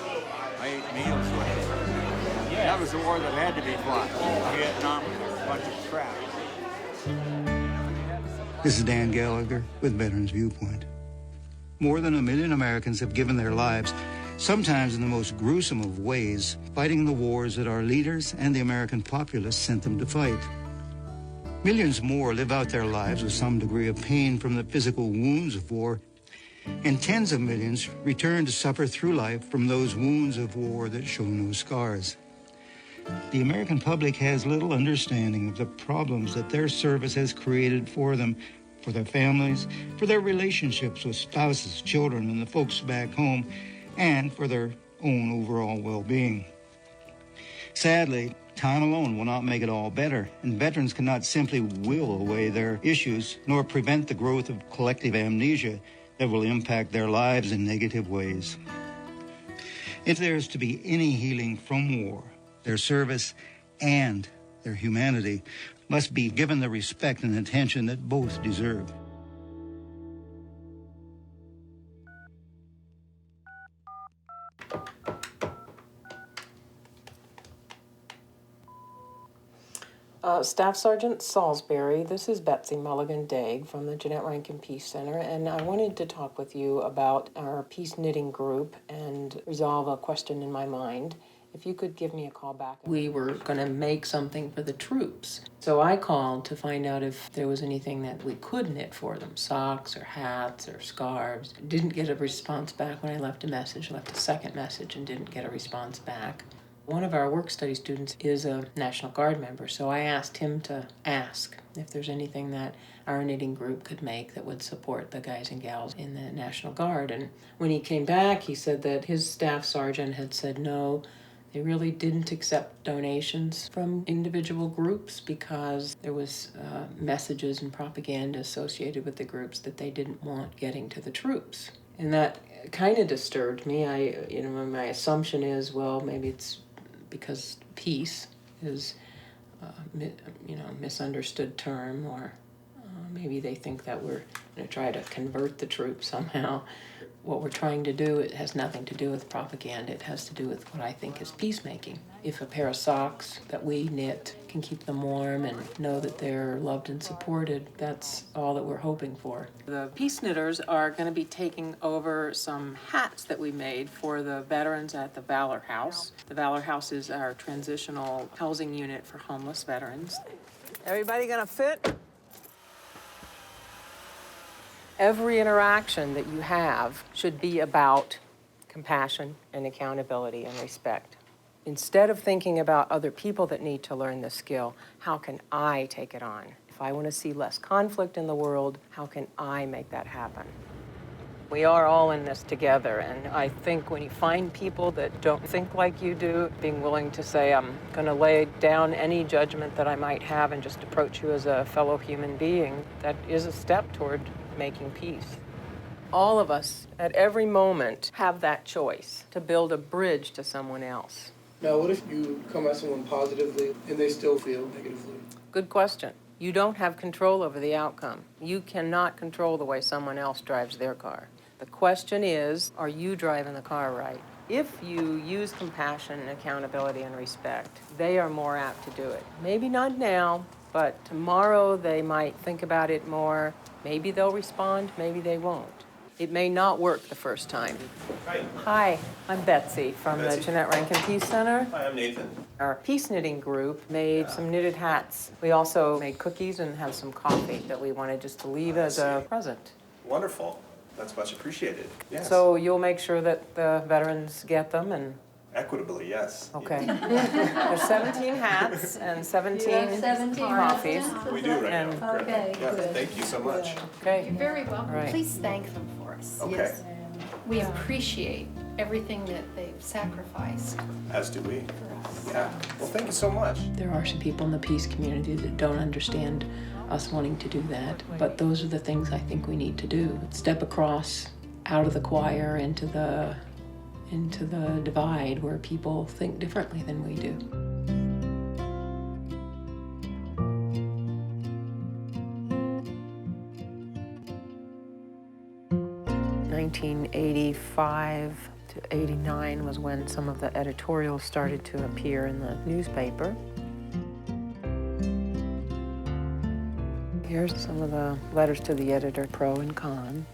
I ate meals with him. That was the war that had to be fought. Vietnam was a bunch of crap. This is Dan Gallagher with Veterans Viewpoint. More than 1 million Americans have given their lives, sometimes in the most gruesome of ways, fighting the wars that our leaders and the American populace sent them to fight. Millions more live out their lives with some degree of pain from the physical wounds of war, and tens of millions return to suffer through life from those wounds of war that show no scars. The American public has little understanding of the problems that their service has created for them, for their families, for their relationships with spouses, children, and the folks back home, and for their own overall well-being. Sadly, time alone will not make it all better, and veterans cannot simply will away their issues, nor prevent the growth of collective amnesia that will impact their lives in negative ways. If there is to be any healing from war, their service and their humanity must be given the respect and attention that both deserve. Staff Sergeant Salisbury, this is Betsy Mulligan-Dague from the Jeanette Rankin Peace Center, and I wanted to talk with you about our peace knitting group and resolve a question in my mind. If you could give me a call back. We were going to make something for the troops. So I called to find out if there was anything that we could knit for them, socks or hats or scarves. Didn't get a response back when I left a message, left a second message and didn't get a response back. One of our work study students is a National Guard member, so I asked him to ask if there's anything that our knitting group could make that would support the guys and gals in the National Guard. And when he came back, he said that his staff sergeant had said no, they really didn't accept donations from individual groups because there was messages and propaganda associated with the groups that they didn't want getting to the troops. And that kind of disturbed me. My assumption is, well, maybe it's because peace is, misunderstood term, or maybe they think that we're going to try to convert the troops somehow. What we're trying to do, it has nothing to do with propaganda. It has to do with what I think is peacemaking. If a pair of socks that we knit can keep them warm and know that they're loved and supported, that's all that we're hoping for. The peace knitters are going to be taking over some hats that we made for the veterans at the Valor House. The Valor House is our transitional housing unit for homeless veterans. Everybody gonna fit? Every interaction that you have should be about compassion and accountability and respect. Instead of thinking about other people that need to learn this skill, how can I take it on? If I want to see less conflict in the world, how can I make that happen? We are all in this together, and I think when you find people that don't think like you do, being willing to say, I'm going to lay down any judgment that I might have and just approach you as a fellow human being, that is a step toward making peace. All of us, at every moment, have that choice to build a bridge to someone else. Now, what if you come at someone positively and they still feel negatively? Good question. You don't have control over the outcome. You cannot control the way someone else drives their car. The question is, are you driving the car right? If you use compassion, accountability, and respect, they are more apt to do it. Maybe not now, but tomorrow they might think about it more. Maybe they'll respond, maybe they won't. It may not work the first time. Hi, I'm Betsy from the Jeanette Rankin Peace Center. Hi, I'm Nathan. Our peace knitting group made some knitted hats. We also made cookies and have some coffee that we wanted just to leave as a present. Wonderful. That's much appreciated. Yes. So you'll make sure that the veterans get them and... Equitably, yes. Okay. There's 17 hats and 17 coffees. We do right and now. Okay, Yeah, good. thank you so much. Okay. You're very welcome. Right. Please thank them for us. Okay. Yes. We appreciate everything that they've sacrificed As do we. for us. Yeah. Well, thank you so much. There are some people in the peace community that don't understand us wanting to do that, but those are the things I think we need to do. Step across out of the choir into the divide where people think differently than we do. In 1985 to 89 was when some of the editorials started to appear in the newspaper. Here's some of the letters to the editor, pro and con.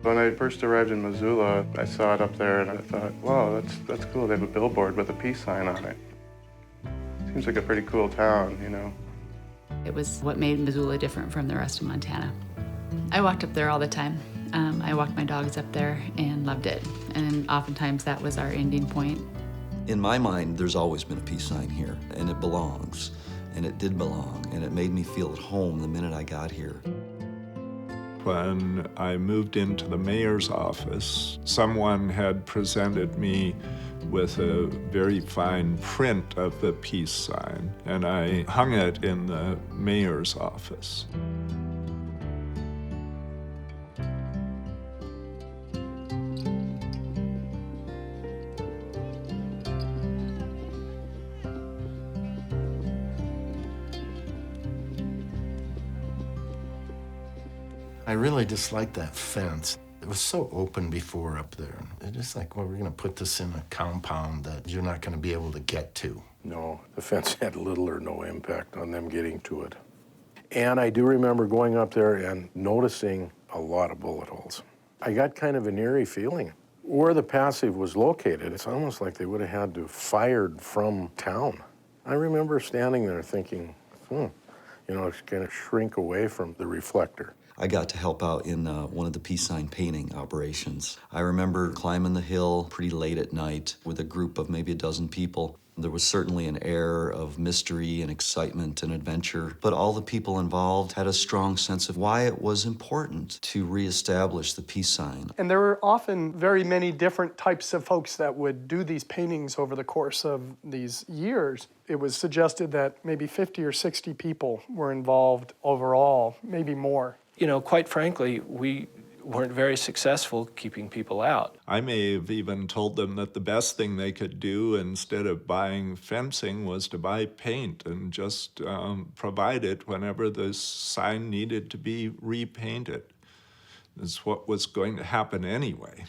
When I first arrived in Missoula, I saw it up there and I thought, wow, that's cool. They have a billboard with a peace sign on it. Seems like a pretty cool town, you know. It was what made Missoula different from the rest of Montana. I walked up there all the time. I walked my dogs up there and loved it. And oftentimes that was our ending point. In my mind, there's always been a peace sign here, and it belongs, and it did belong, and it made me feel at home the minute I got here. When I moved into the mayor's office, someone had presented me with a very fine print of the peace sign, and I hung it in the mayor's office. I really disliked that fence. It was so open before up there. It's just like, well, we're going to put this in a compound that you're not going to be able to get to. No, the fence had little or no impact on them getting to it. And I do remember going up there and noticing a lot of bullet holes. I got kind of an eerie feeling. Where the passive was located, it's almost like they would have had to have fired from town. I remember standing there thinking, you know, it's going to shrink away from the reflector. I got to help out in one of the peace sign painting operations. I remember climbing the hill pretty late at night with a group of maybe a dozen people. There was certainly an air of mystery and excitement and adventure, but all the people involved had a strong sense of why it was important to reestablish the peace sign. And there were often very many different types of folks that would do these paintings over the course of these years. It was suggested that maybe 50 or 60 people were involved overall, maybe more. You know, quite frankly, we weren't very successful keeping people out. I may have even told them that the best thing they could do instead of buying fencing was to buy paint and just provide it whenever the sign needed to be repainted. That's what was going to happen anyway.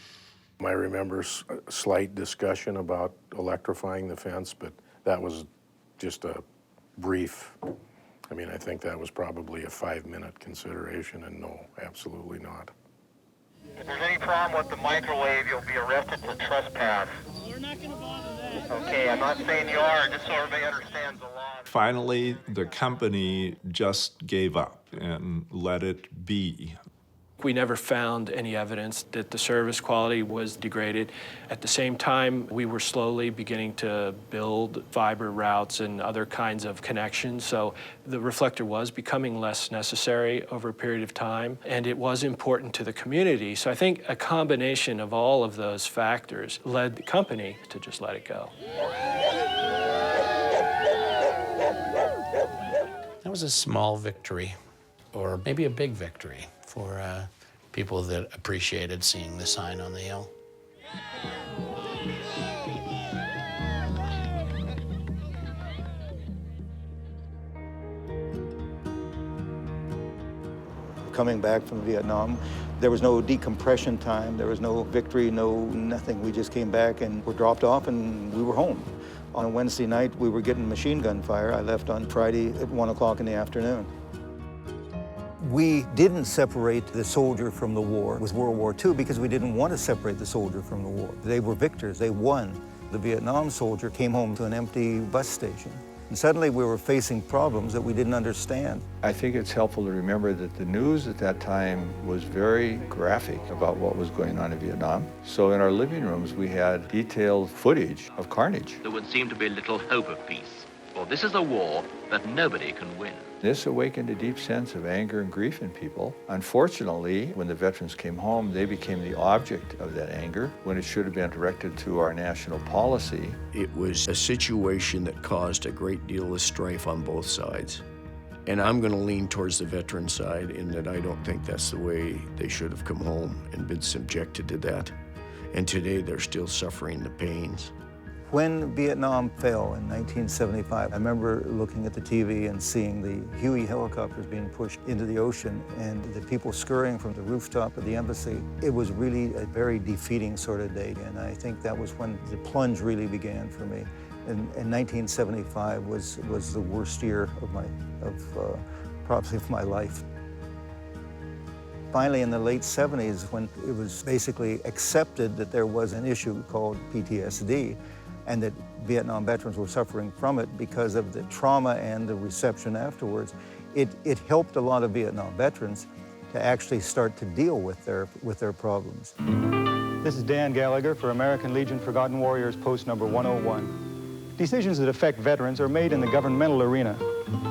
I remember a slight discussion about electrifying the fence, but that was just a brief. I mean, I think that was probably a 5-minute consideration, and no, absolutely not. If there's any problem with the microwave, you'll be arrested for trespass. We're not going to bother that. Okay, I'm not saying you are, just so everybody understands the law. Finally, the company just gave up and let it be. We never found any evidence that the service quality was degraded. At the same time, we were slowly beginning to build fiber routes and other kinds of connections, so the reflector was becoming less necessary over a period of time, and it was important to the community. So I think a combination of all of those factors led the company to just let it go. That was a small victory, or maybe a big victory for people that appreciated seeing the sign on the hill. Coming back from Vietnam, there was no decompression time, there was no victory, no nothing. We just came back and were dropped off and we were home. On a Wednesday night, we were getting machine gun fire. I left on Friday at 1 o'clock in the afternoon. We didn't separate the soldier from the war with World War II because we didn't want to separate the soldier from the war. They were victors, they won. The Vietnam soldier came home to an empty bus station. And suddenly we were facing problems that we didn't understand. I think it's helpful to remember that the news at that time was very graphic about what was going on in Vietnam. So in our living rooms, we had detailed footage of carnage. There would seem to be little hope of peace, for this is a war that nobody can win. This awakened a deep sense of anger and grief in people. Unfortunately, when the veterans came home, they became the object of that anger when it should have been directed to our national policy. It was a situation that caused a great deal of strife on both sides. And I'm going to lean towards the veteran side in that I don't think that's the way they should have come home and been subjected to that. And today they're still suffering the pains. When Vietnam fell in 1975, I remember looking at the TV and seeing the Huey helicopters being pushed into the ocean and the people scurrying from the rooftop of the embassy. It was really a very defeating sort of day, and I think that was when the plunge really began for me. And 1975 was the worst year of probably of my life. Finally, in the late 70s, when it was basically accepted that there was an issue called PTSD, and that Vietnam veterans were suffering from it because of the trauma and the reception afterwards, it helped a lot of Vietnam veterans to actually start to deal with their problems. This is Dan Gallagher for American Legion Forgotten Warriors Post number 101. Decisions that affect veterans are made in the governmental arena.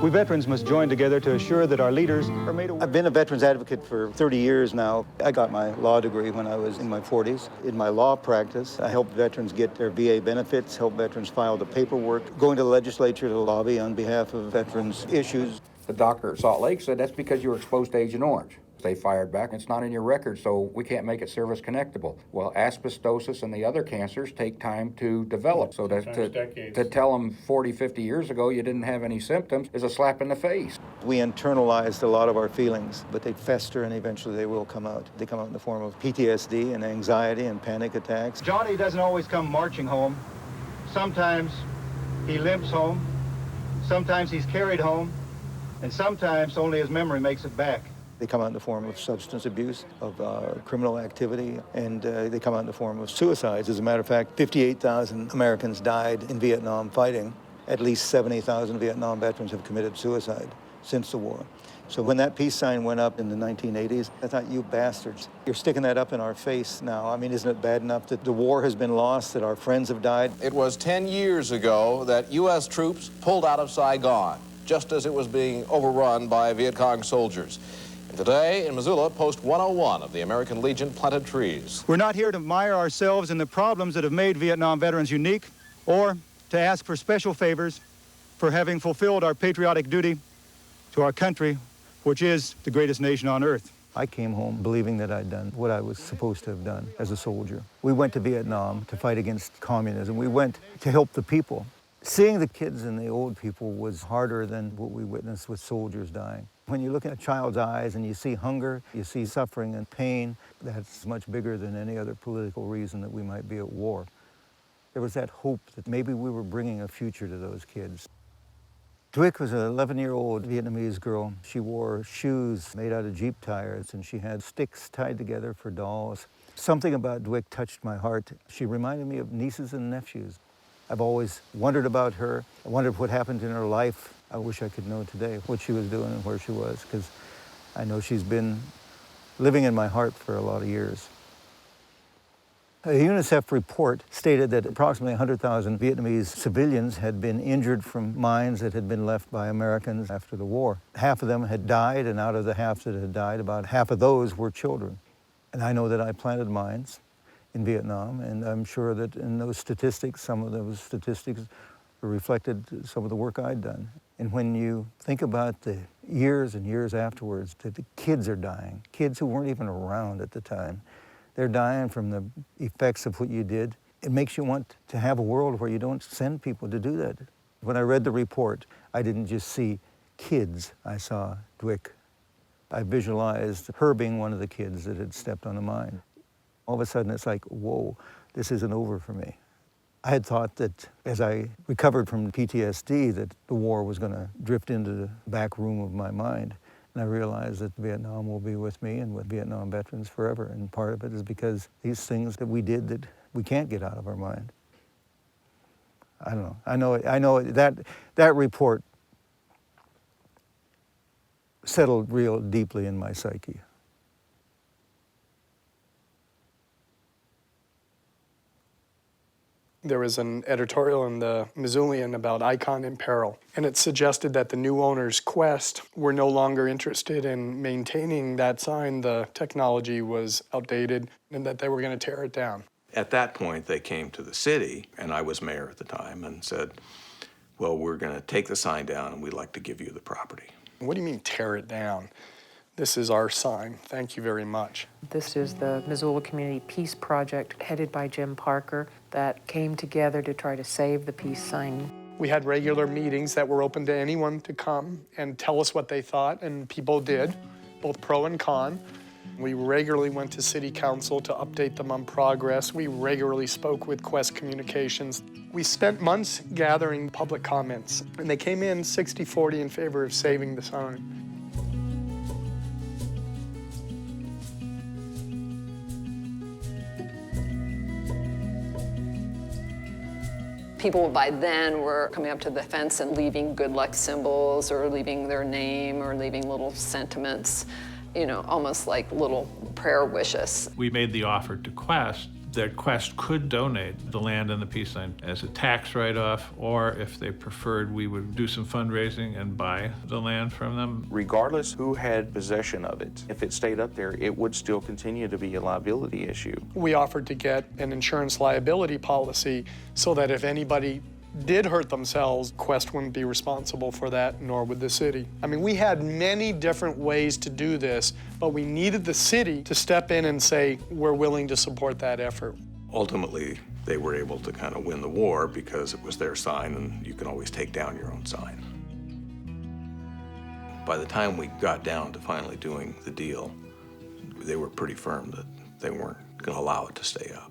We veterans must join together to assure that our leaders are made aware. I've been a veterans advocate for 30 years now. I got my law degree when I was in my 40s. In my law practice, I helped veterans get their VA benefits, helped veterans file the paperwork, going to the legislature to lobby on behalf of veterans' issues. The doctor at Salt Lake said that's because you were exposed to Agent Orange. They fired back. It's not in your record, so we can't make it service connectable. Well, asbestosis and the other cancers take time to develop. So to tell them 40, 50 years ago you didn't have any symptoms is a slap in the face. We internalized a lot of our feelings, but they fester and eventually they will come out. They come out in the form of PTSD and anxiety and panic attacks. Johnny doesn't always come marching home. Sometimes he limps home. Sometimes he's carried home. And sometimes only his memory makes it back. They come out in the form of substance abuse, of criminal activity, and they come out in the form of suicides. As a matter of fact, 58,000 Americans died in Vietnam fighting. At least 70,000 Vietnam veterans have committed suicide since the war. So when that peace sign went up in the 1980s, I thought, you bastards, you're sticking that up in our face now. I mean, isn't it bad enough that the war has been lost, that our friends have died? It was 10 years ago that U.S. troops pulled out of Saigon, just as it was being overrun by Viet Cong soldiers. Today, in Missoula, Post 101 of the American Legion planted trees. We're not here to mire ourselves in the problems that have made Vietnam veterans unique, or to ask for special favors for having fulfilled our patriotic duty to our country, which is the greatest nation on earth. I came home believing that I'd done what I was supposed to have done as a soldier. We went to Vietnam to fight against communism. We went to help the people. Seeing the kids and the old people was harder than what we witnessed with soldiers dying. When you look in a child's eyes and you see hunger, you see suffering and pain, that's much bigger than any other political reason that we might be at war. There was that hope that maybe we were bringing a future to those kids. Duick was an 11-year-old Vietnamese girl. She wore shoes made out of Jeep tires, and she had sticks tied together for dolls. Something about Duick touched my heart. She reminded me of nieces and nephews. I've always wondered about her. I wondered what happened in her life. I wish I could know today what she was doing and where she was, because I know she's been living in my heart for a lot of years. A UNICEF report stated that approximately 100,000 Vietnamese civilians had been injured from mines that had been left by Americans after the war. Half of them had died, and out of the half that had died, about half of those were children. And I know that I planted mines in Vietnam, and I'm sure that in those statistics, some of those statistics reflected some of the work I'd done. And when you think about the years and years afterwards, that the kids are dying, kids who weren't even around at the time, they're dying from the effects of what you did. It makes you want to have a world where you don't send people to do that. When I read the report, I didn't just see kids, I saw Dwick. I visualized her being one of the kids that had stepped on a mine. All of a sudden, it's like, whoa, this isn't over for me. I had thought that as I recovered from PTSD, that the war was going to drift into the back room of my mind. And I realized that Vietnam will be with me and with Vietnam veterans forever. And part of it is because these things that we did that we can't get out of our mind. I don't know. I know that report settled real deeply in my psyche. There was an editorial in the Missoulian about Icon in Peril, and it suggested that the new owners, Quest, were no longer interested in maintaining that sign. The technology was outdated, and that they were going to tear it down. At that point, they came to the city, and I was mayor at the time, and said, well, we're going to take the sign down, and we'd like to give you the property. What do you mean, tear it down? This is our sign. Thank you very much. This is the Missoula Community Peace Project headed by Jim Parker that came together to try to save the peace sign. We had regular meetings that were open to anyone to come and tell us what they thought, and people did, both pro and con. We regularly went to City Council to update them on progress. We regularly spoke with Quest Communications. We spent months gathering public comments, and they came in 60-40 in favor of saving the sign. People by then were coming up to the fence and leaving good luck symbols or leaving their name or leaving little sentiments, you know, almost like little prayer wishes. We made the offer to Quest that Quest could donate the land and the peace sign as a tax write-off, or if they preferred, we would do some fundraising and buy the land from them. Regardless who had possession of it, if it stayed up there, it would still continue to be a liability issue. We offered to get an insurance liability policy so that if anybody did hurt themselves, Quest wouldn't be responsible for that, nor would the city. I mean, we had many different ways to do this, but we needed the city to step in and say, we're willing to support that effort. Ultimately, they were able to kind of win the war because it was their sign, and you can always take down your own sign. By the time we got down to finally doing the deal, they were pretty firm that they weren't going to allow it to stay up.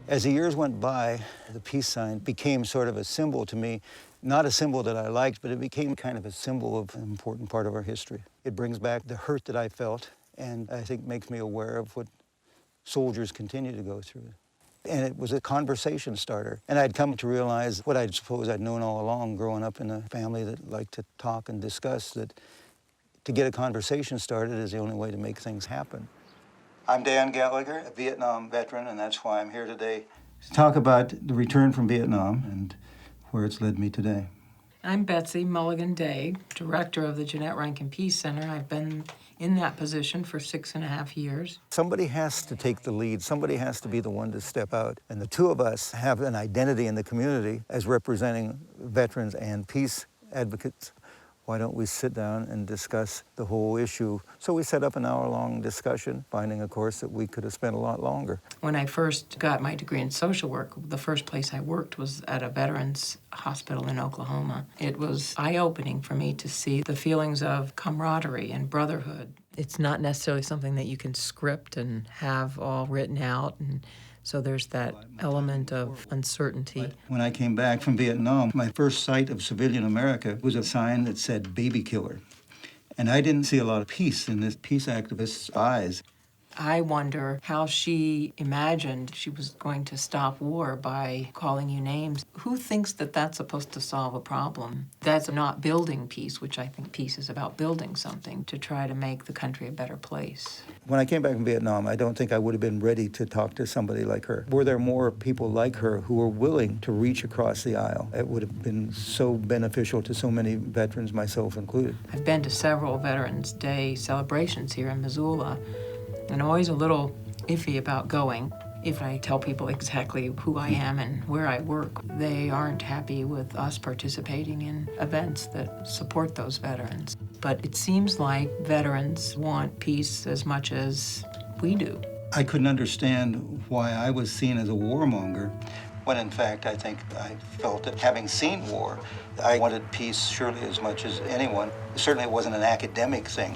As the years went by, the peace sign became sort of a symbol to me, not a symbol that I liked, but it became kind of a symbol of an important part of our history. It brings back the hurt that I felt, and I think makes me aware of what soldiers continue to go through. And it was a conversation starter. And I'd come to realize what I suppose I'd known all along, growing up in a family that liked to talk and discuss, that to get a conversation started is the only way to make things happen. I'm Dan Gallagher, a Vietnam veteran, and that's why I'm here today to talk about the return from Vietnam and where it's led me today. I'm Betsy Mulligan-Dague, director of the Jeanette Rankin Peace Center. I've been in that position for 6.5 years. Somebody has to take the lead. Somebody has to be the one to step out. And the two of us have an identity in the community as representing veterans and peace advocates. Why don't we sit down and discuss the whole issue? So we set up an hour-long discussion, finding, of course, that we could have spent a lot longer. When I first got my degree in social work, the first place I worked was at a veterans hospital in Oklahoma. It was eye-opening for me to see the feelings of camaraderie and brotherhood. It's not necessarily something that you can script and have all written out, and so there's that element of uncertainty. When I came back from Vietnam, my first sight of civilian America was a sign that said baby killer. And I didn't see a lot of peace in this peace activist's eyes. I wonder how she imagined she was going to stop war by calling you names. Who thinks that that's supposed to solve a problem? That's not building peace, which I think peace is about building something to try to make the country a better place. When I came back from Vietnam, I don't think I would have been ready to talk to somebody like her. Were there more people like her who were willing to reach across the aisle? It would have been so beneficial to so many veterans, myself included. I've been to several Veterans Day celebrations here in Missoula, and I'm always a little iffy about going. If I tell people exactly who I am and where I work, they aren't happy with us participating in events that support those veterans. But it seems like veterans want peace as much as we do. I couldn't understand why I was seen as a warmonger, when in fact I think I felt that having seen war, I wanted peace surely as much as anyone. Certainly it wasn't an academic thing.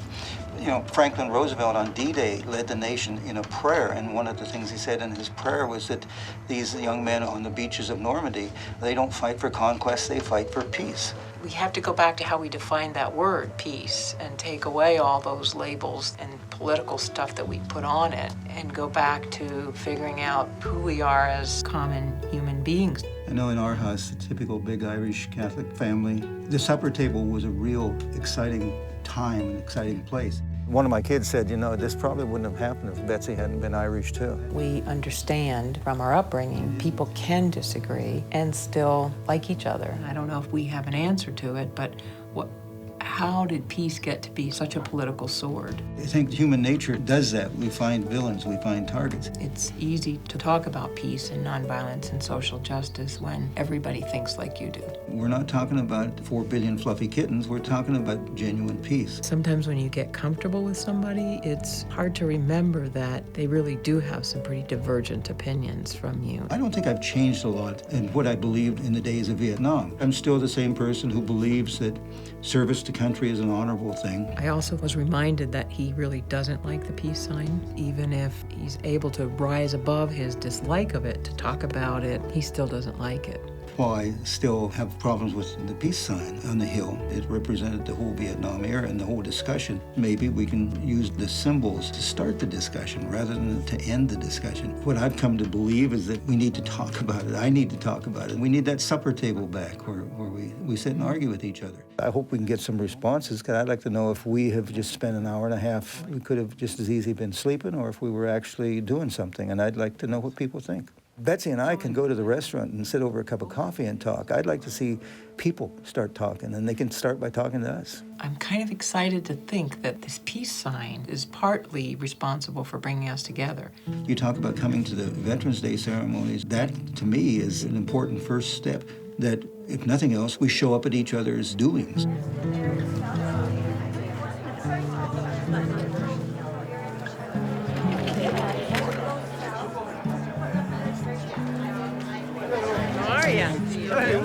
You know, Franklin Roosevelt on D-Day led the nation in a prayer, and one of the things he said in his prayer was that these young men on the beaches of Normandy, they don't fight for conquest, they fight for peace. We have to go back to how we define that word, peace, and take away all those labels and political stuff that we put on it, and go back to figuring out who we are as common human beings. I know in our house, the typical big Irish Catholic family, the supper table was a real exciting time, an exciting place. One of my kids said, you know, this probably wouldn't have happened if Betsy hadn't been Irish too. We understand from our upbringing, people can disagree and still like each other. I don't know if we have an answer to it, but how did peace get to be such a political sword? I think human nature does that. We find villains, we find targets. It's easy to talk about peace and nonviolence and social justice when everybody thinks like you do. We're not talking about 4 billion fluffy kittens, we're talking about genuine peace. Sometimes when you get comfortable with somebody, it's hard to remember that they really do have some pretty divergent opinions from you. I don't think I've changed a lot in what I believed in the days of Vietnam. I'm still the same person who believes that service to country is an honorable thing. I also was reminded that he really doesn't like the peace sign. Even if he's able to rise above his dislike of it to talk about it, he still doesn't like it. While I still have problems with the peace sign on the hill, it represented the whole Vietnam era and the whole discussion. Maybe we can use the symbols to start the discussion rather than to end the discussion. What I've come to believe is that we need to talk about it. I need to talk about it. We need that supper table back where we sit and argue with each other. I hope we can get some responses, because I'd like to know if we have just spent an hour and a half, we could have just as easily been sleeping, or if we were actually doing something, and I'd like to know what people think. Betsy and I can go to the restaurant and sit over a cup of coffee and talk. I'd like to see people start talking, and they can start by talking to us. I'm kind of excited to think that this peace sign is partly responsible for bringing us together. You talk about coming to the Veterans Day ceremonies. That, to me, is an important first step, that if nothing else, we show up at each other's doings.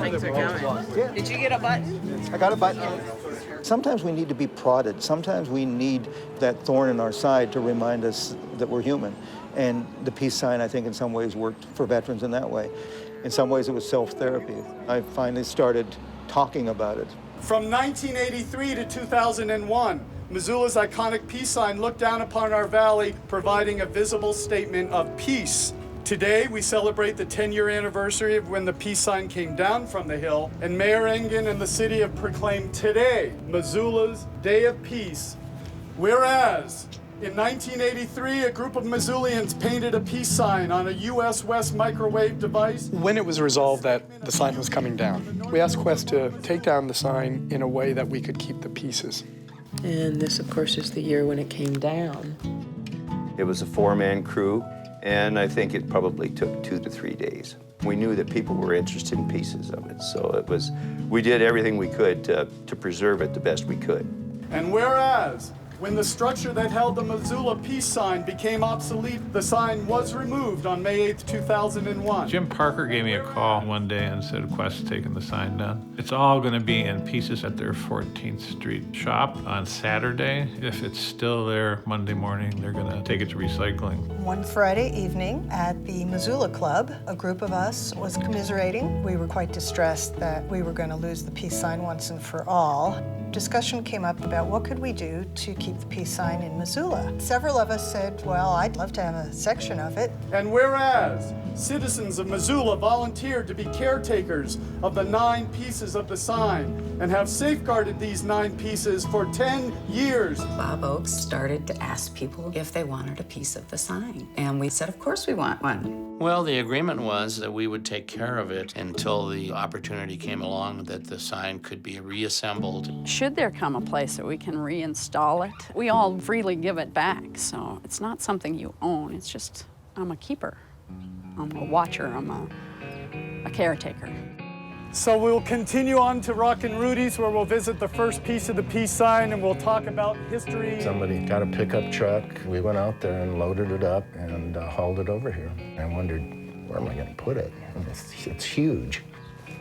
Things are going. Did you get a button? I got a button. Sometimes we need to be prodded. Sometimes we need that thorn in our side to remind us that we're human. And the peace sign, I think, in some ways worked for veterans in that way. In some ways, it was self-therapy. I finally started talking about it. From 1983 to 2001, Missoula's iconic peace sign looked down upon our valley, providing a visible statement of peace. Today, we celebrate the 10-year anniversary of when the peace sign came down from the hill, and Mayor Engen and the city have proclaimed today Missoula's Day of Peace. Whereas, in 1983, a group of Missoulians painted a peace sign on a U.S. West microwave device. When it was resolved that the sign was coming down, we asked Quest to take down the sign in a way that we could keep the pieces. And this, of course, is the year when it came down. It was a 4-man crew, and I think it probably took 2 to 3 days. We knew that people were interested in pieces of it, so we did everything we could to preserve it the best we could. And whereas, when the structure that held the Missoula peace sign became obsolete, the sign was removed on May 8th, 2001. Jim Parker gave me a call one day and said, Quest's taking the sign down. It's all going to be in pieces at their 14th Street shop on Saturday. If it's still there Monday morning, they're going to take it to recycling. One Friday evening at the Missoula Club, a group of us was commiserating. We were quite distressed that we were going to lose the peace sign once and for all. discussion came up about what could we do to keep the peace sign in Missoula. Several of us said, well, I'd love to have a section of it. And whereas citizens of Missoula volunteered to be caretakers of the 9 pieces of the sign and have safeguarded these 9 pieces for 10 years. Bob Oakes started to ask people if they wanted a piece of the sign. And we said, of course we want one. Well, the agreement was that we would take care of it until the opportunity came along that the sign could be reassembled. Should there come a place that we can reinstall it, we all freely give it back. So it's not something you own. It's just, I'm a keeper. I'm a watcher. I'm a caretaker. So we'll continue on to Rockin' Rudy's, where we'll visit the first piece of the peace sign and we'll talk about history. Somebody got a pickup truck. We went out there and loaded it up and hauled it over here. I wondered, where am I going to put it? And it's huge.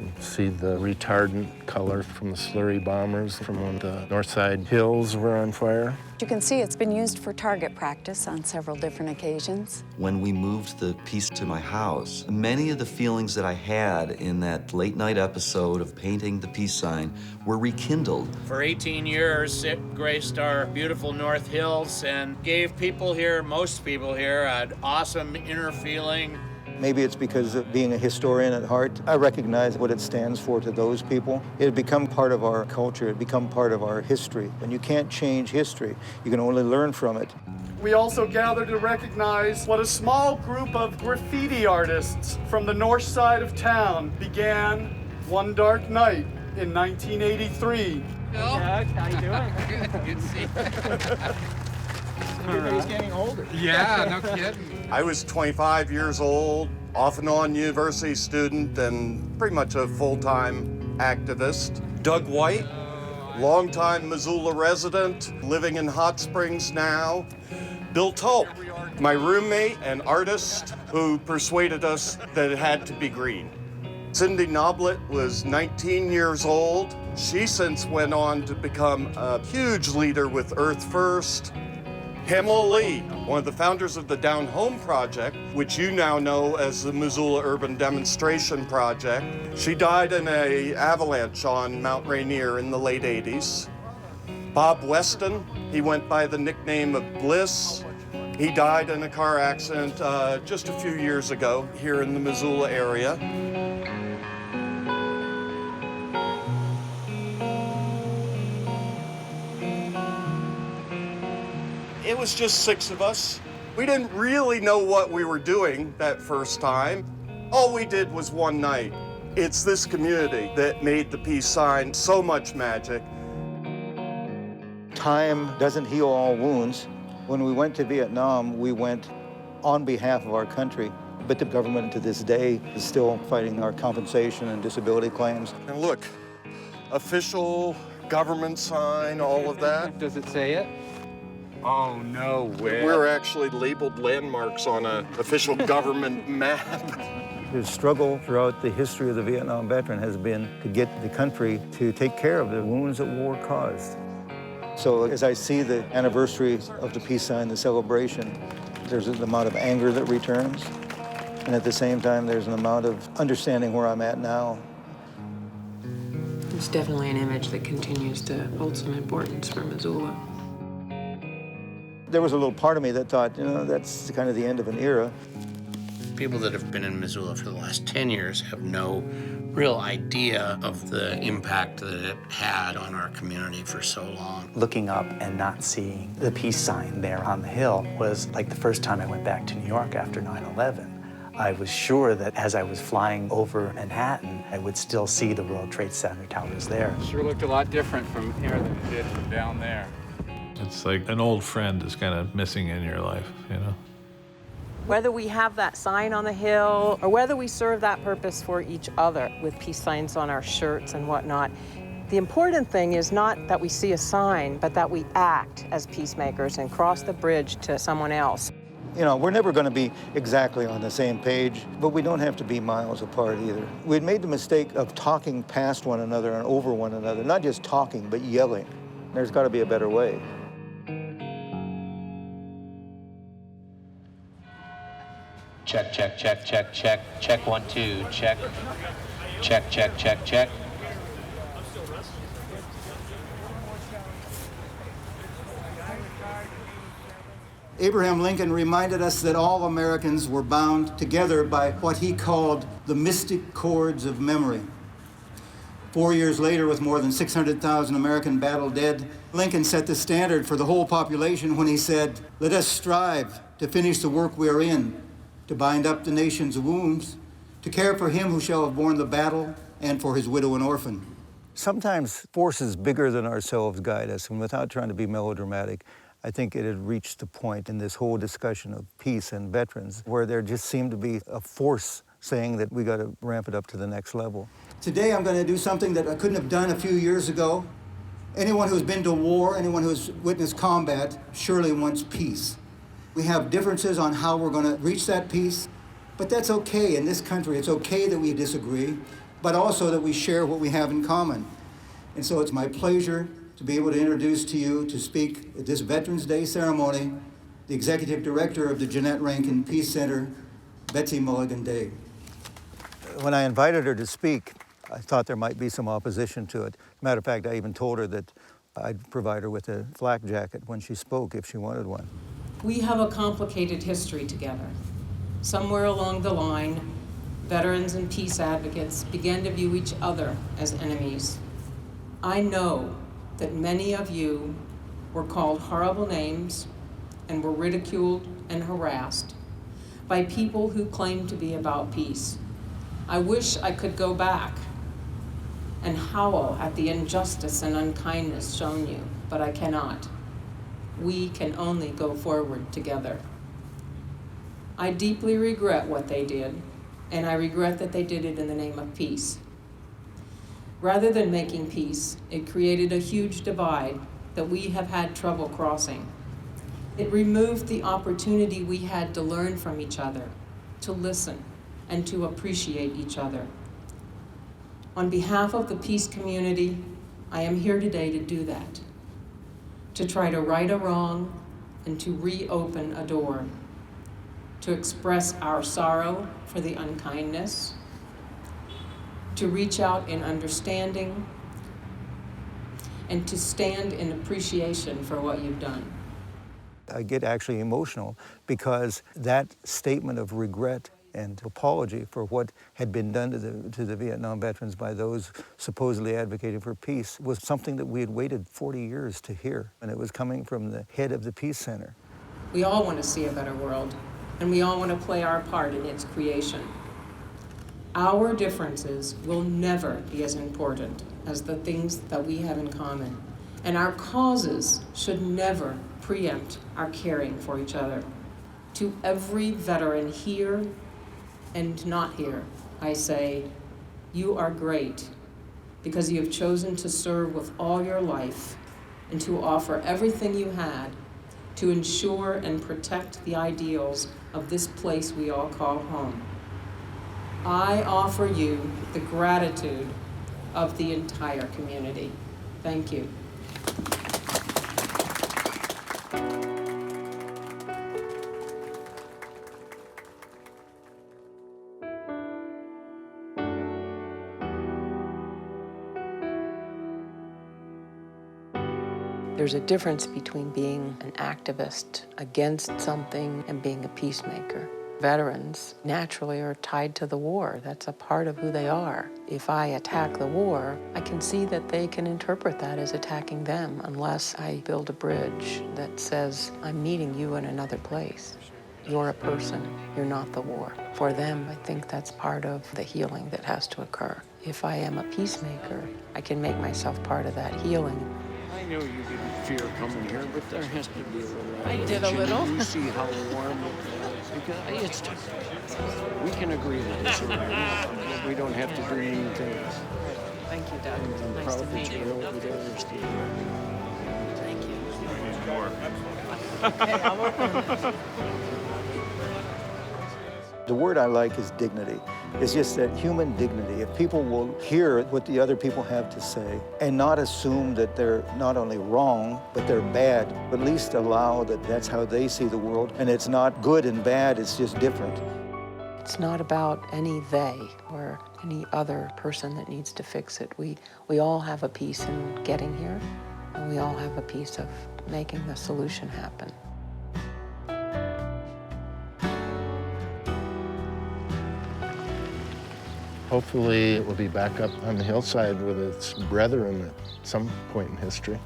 You see the retardant color from the slurry bombers from when the Northside Hills were on fire. You can see it's been used for target practice on several different occasions. When we moved the piece to my house, many of the feelings that I had in that late night episode of painting the peace sign were rekindled. For 18 years, it graced our beautiful North Hills and gave people here, most people here, an awesome inner feeling. Maybe it's because of being a historian at heart. I recognize what it stands for to those people. It had become part of our culture. It had become part of our history. And you can't change history. You can only learn from it. We also gather to recognize what a small group of graffiti artists from the north side of town began one dark night in 1983. Doug, how you doing? Good to see you. Everybody's getting older. Yeah, no kidding. I was 25 years old, off and on university student, and pretty much a full-time activist. Doug White, longtime Missoula resident, living in Hot Springs now. Bill Tulp, my roommate and artist who persuaded us that it had to be green. Cindy Noblet was 19 years old. She since went on to become a huge leader with Earth First. Pamela Lee, one of the founders of the Down Home Project, which you now know as the Missoula Urban Demonstration Project. She died in an avalanche on Mount Rainier in the late 80s. Bob Weston, he went by the nickname of Bliss. He died in a car accident just a few years ago here in the Missoula area. It was just 6 of us. We didn't really know what we were doing that first time. All we did was one night. It's this community that made the peace sign so much magic. Time doesn't heal all wounds. When we went to Vietnam, we went on behalf of our country, but the government to this day is still fighting our compensation and disability claims. And look, official government sign, all of that. Does it say it? Oh, no way. We're actually labeled landmarks on an official government map. The struggle throughout the history of the Vietnam veteran has been to get the country to take care of the wounds that war caused. So as I see the anniversary of the peace sign, the celebration, there's an amount of anger that returns. And at the same time, there's an amount of understanding where I'm at now. It's definitely an image that continues to hold some importance for Missoula. There was a little part of me that thought, you know, that's kind of the end of an era. People that have been in Missoula for the last 10 years have no real idea of the impact that it had on our community for so long. Looking up and not seeing the peace sign there on the hill was like the first time I went back to New York after 9/11. I was sure that as I was flying over Manhattan, I would still see the World Trade Center towers there. Sure looked a lot different from here than it did from down there. It's like an old friend is kind of missing in your life, you know? Whether we have that sign on the hill or whether we serve that purpose for each other with peace signs on our shirts and whatnot, the important thing is not that we see a sign, but that we act as peacemakers and cross the bridge to someone else. You know, we're never going to be exactly on the same page, but we don't have to be miles apart either. We'd made the mistake of talking past one another and over one another, not just talking, but yelling. There's got to be a better way. Check, check, check, check, check, check 1, 2, check, check, check, check, check. Abraham Lincoln reminded us that all Americans were bound together by what he called the mystic cords of memory. 4 years later, with more than 600,000 American battle dead, Lincoln set the standard for the whole population when he said, "Let us strive to finish the work we are in, to bind up the nation's wounds, to care for him who shall have borne the battle, and for his widow and orphan." Sometimes forces bigger than ourselves guide us, and without trying to be melodramatic, I think it had reached the point in this whole discussion of peace and veterans where there just seemed to be a force saying that we got to ramp it up to the next level. Today I'm going to do something that I couldn't have done a few years ago. Anyone who's been to war, anyone who's witnessed combat, surely wants peace. We have differences on how we're going to reach that peace, but that's okay in this country. It's okay that we disagree, but also that we share what we have in common. And so it's my pleasure to be able to introduce to you to speak at this Veterans Day ceremony, the Executive Director of the Jeanette Rankin Peace Center, Betsy Mulligan-Dague. When I invited her to speak, I thought there might be some opposition to it. Matter of fact, I even told her that I'd provide her with a flak jacket when she spoke if she wanted one. We have a complicated history together. Somewhere along the line, veterans and peace advocates began to view each other as enemies. I know that many of you were called horrible names and were ridiculed and harassed by people who claimed to be about peace. I wish I could go back and howl at the injustice and unkindness shown you, but I cannot. We can only go forward together. I deeply regret what they did, and I regret that they did it in the name of peace. Rather than making peace, it created a huge divide that we have had trouble crossing. It removed the opportunity we had to learn from each other, to listen, and to appreciate each other. On behalf of the peace community, I am here today to do that, to try to right a wrong and to reopen a door, to express our sorrow for the unkindness, to reach out in understanding, and to stand in appreciation for what you've done. I get actually emotional because that statement of regret and apology for what had been done to the Vietnam veterans by those supposedly advocating for peace was something that we had waited 40 years to hear, and it was coming from the head of the Peace Center. We all want to see a better world, and we all want to play our part in its creation. Our differences will never be as important as the things that we have in common, and our causes should never preempt our caring for each other. To every veteran here and not here, I say, you are great because you have chosen to serve with all your life and to offer everything you had to ensure and protect the ideals of this place we all call home. I offer you the gratitude of the entire community. Thank you. There's a difference between being an activist against something and being a peacemaker. Veterans naturally are tied to the war. That's a part of who they are. If I attack the war, I can see that they can interpret that as attacking them unless I build a bridge that says, I'm meeting you in another place. You're a person, you're not the war. For them, I think that's part of the healing that has to occur. If I am a peacemaker, I can make myself part of that healing. I know you didn't fear coming here, but there has to be a little. I did a little. You see how warm it is. Because we can agree with this. We don't have to do mean things. Thank you, Doug. I'm Nice proud to that meet you're you. over there, Steve. Thank you. I need more. Okay, I'll work on it. The word I like is dignity. It's just that human dignity. If people will hear what the other people have to say and not assume that they're not only wrong, but they're bad, at least allow that that's how they see the world. And it's not good and bad, it's just different. It's not about any they or any other person that needs to fix it. We all have a piece in getting here, and we all have a piece of making the solution happen. Hopefully it will be back up on the hillside with its brethren at some point in history.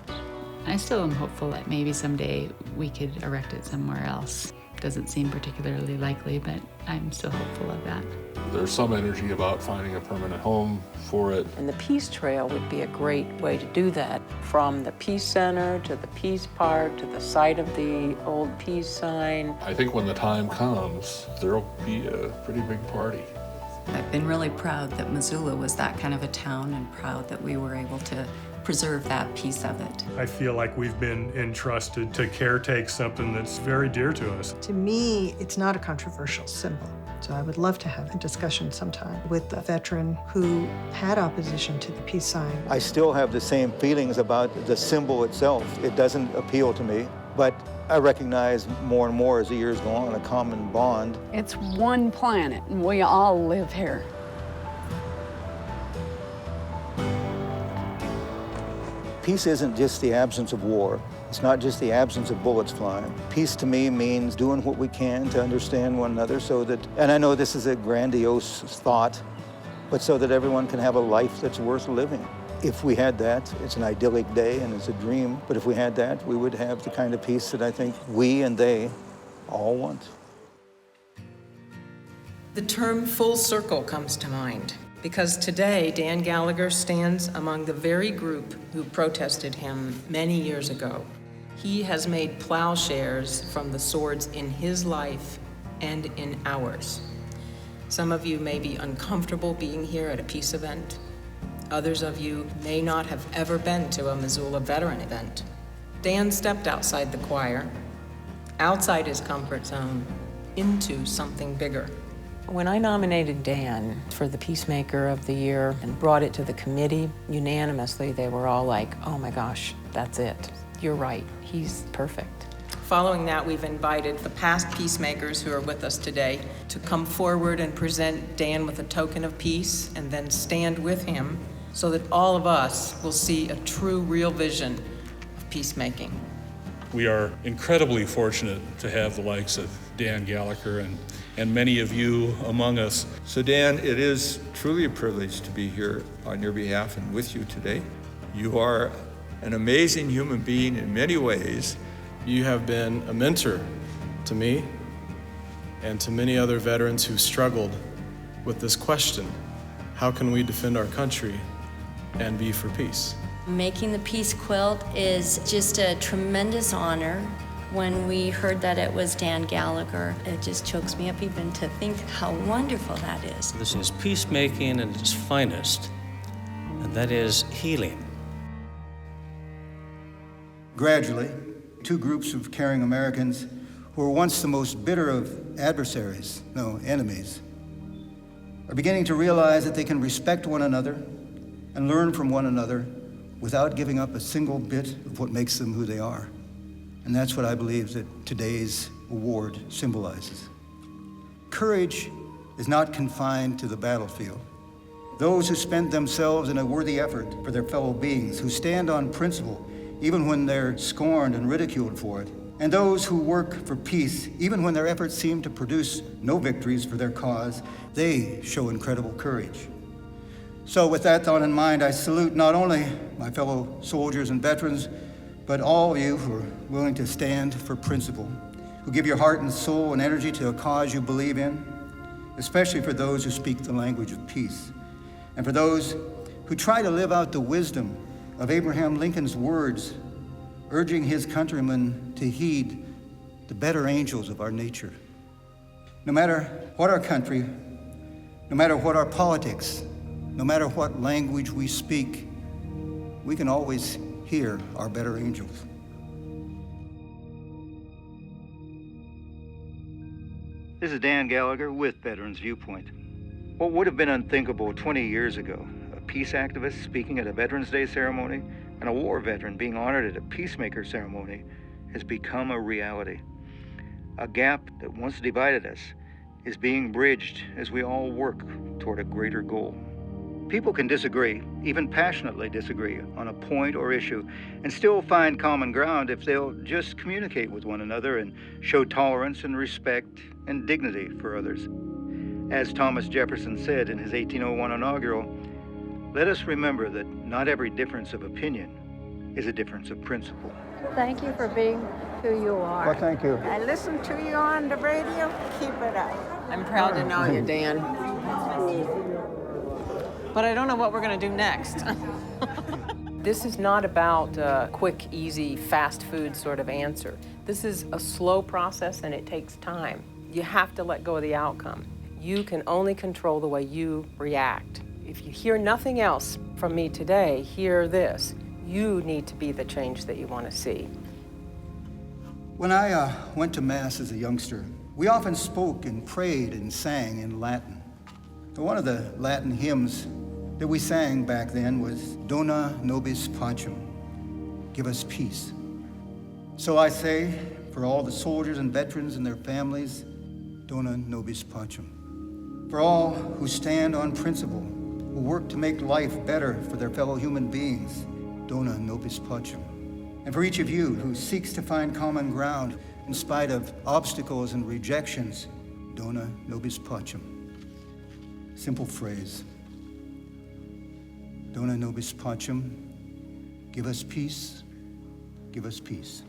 I still am hopeful that maybe someday we could erect it somewhere else. Doesn't seem particularly likely, but I'm still hopeful of that. There's some energy about finding a permanent home for it. And the Peace Trail would be a great way to do that. From the Peace Center to the Peace Park to the site of the old peace sign. I think when the time comes, there'll be a pretty big party. I've been really proud that Missoula was that kind of a town and proud that we were able to preserve that piece of it. I feel like we've been entrusted to caretake something that's very dear to us. To me, it's not a controversial symbol. So I would love to have a discussion sometime with a veteran who had opposition to the peace sign. I still have the same feelings about the symbol itself. It doesn't appeal to me, but I recognize more and more as the years go on a common bond. It's one planet, and we all live here. Peace isn't just the absence of war. It's not just the absence of bullets flying. Peace to me means doing what we can to understand one another so that, and I know this is a grandiose thought, but so that everyone can have a life that's worth living. If we had that, it's an idyllic day and it's a dream, but if we had that, we would have the kind of peace that I think we and they all want. The term full circle comes to mind because today Dan Gallagher stands among the very group who protested him many years ago. He has made plowshares from the swords in his life and in ours. Some of you may be uncomfortable being here at a peace event. Others of you may not have ever been to a Missoula veteran event. Dan stepped outside the choir, outside his comfort zone, into something bigger. When I nominated Dan for the Peacemaker of the Year and brought it to the committee, unanimously they were all like, oh my gosh, that's it. You're right, he's perfect. Following that, we've invited the past peacemakers who are with us today to come forward and present Dan with a token of peace and then stand with him so that all of us will see a true, real vision of peacemaking. We are incredibly fortunate to have the likes of Dan Gallagher and many of you among us. So Dan, it is truly a privilege to be here on your behalf and with you today. You are an amazing human being in many ways. You have been a mentor to me and to many other veterans who struggled with this question: how can we defend our country and be for peace? Making the peace quilt is just a tremendous honor. When we heard that it was Dan Gallagher, it just chokes me up even to think how wonderful that is. This is peacemaking at its finest, and that is healing. Gradually, two groups of caring Americans who were once the most bitter of adversaries, no, enemies, are beginning to realize that they can respect one another and learn from one another without giving up a single bit of what makes them who they are. And that's what I believe that today's award symbolizes. Courage is not confined to the battlefield. Those who spend themselves in a worthy effort for their fellow beings, who stand on principle even when they're scorned and ridiculed for it, and those who work for peace even when their efforts seem to produce no victories for their cause, they show incredible courage. So with that thought in mind, I salute not only my fellow soldiers and veterans, but all of you who are willing to stand for principle, who give your heart and soul and energy to a cause you believe in, especially for those who speak the language of peace, and for those who try to live out the wisdom of Abraham Lincoln's words, urging his countrymen to heed the better angels of our nature. No matter what our country, no matter what our politics, no matter what language we speak, we can always hear our better angels. This is Dan Gallagher with Veterans Viewpoint. What would have been unthinkable 20 years ago, a peace activist speaking at a Veterans Day ceremony and a war veteran being honored at a peacemaker ceremony, has become a reality. A gap that once divided us is being bridged as we all work toward a greater goal. People can disagree, even passionately disagree, on a point or issue, and still find common ground if they'll just communicate with one another and show tolerance and respect and dignity for others. As Thomas Jefferson said in his 1801 inaugural, let us remember that not every difference of opinion is a difference of principle. Thank you for being who you are. Well, thank you. I listen to you on the radio. Keep it up. I'm proud to know you, Dan. But I don't know what we're going to do next. This is not about a quick, easy, fast food sort of answer. This is a slow process and it takes time. You have to let go of the outcome. You can only control the way you react. If you hear nothing else from me today, hear this. You need to be the change that you want to see. When I went to Mass as a youngster, we often spoke and prayed and sang in Latin. One of the Latin hymns that we sang back then was Dona nobis pacem, give us peace. So I say, for all the soldiers and veterans and their families, Dona nobis pacem. For all who stand on principle, who work to make life better for their fellow human beings, Dona nobis pacem. And for each of you who seeks to find common ground in spite of obstacles and rejections, Dona nobis pacem. Simple phrase. Dona nobis pacem, give us peace, give us peace.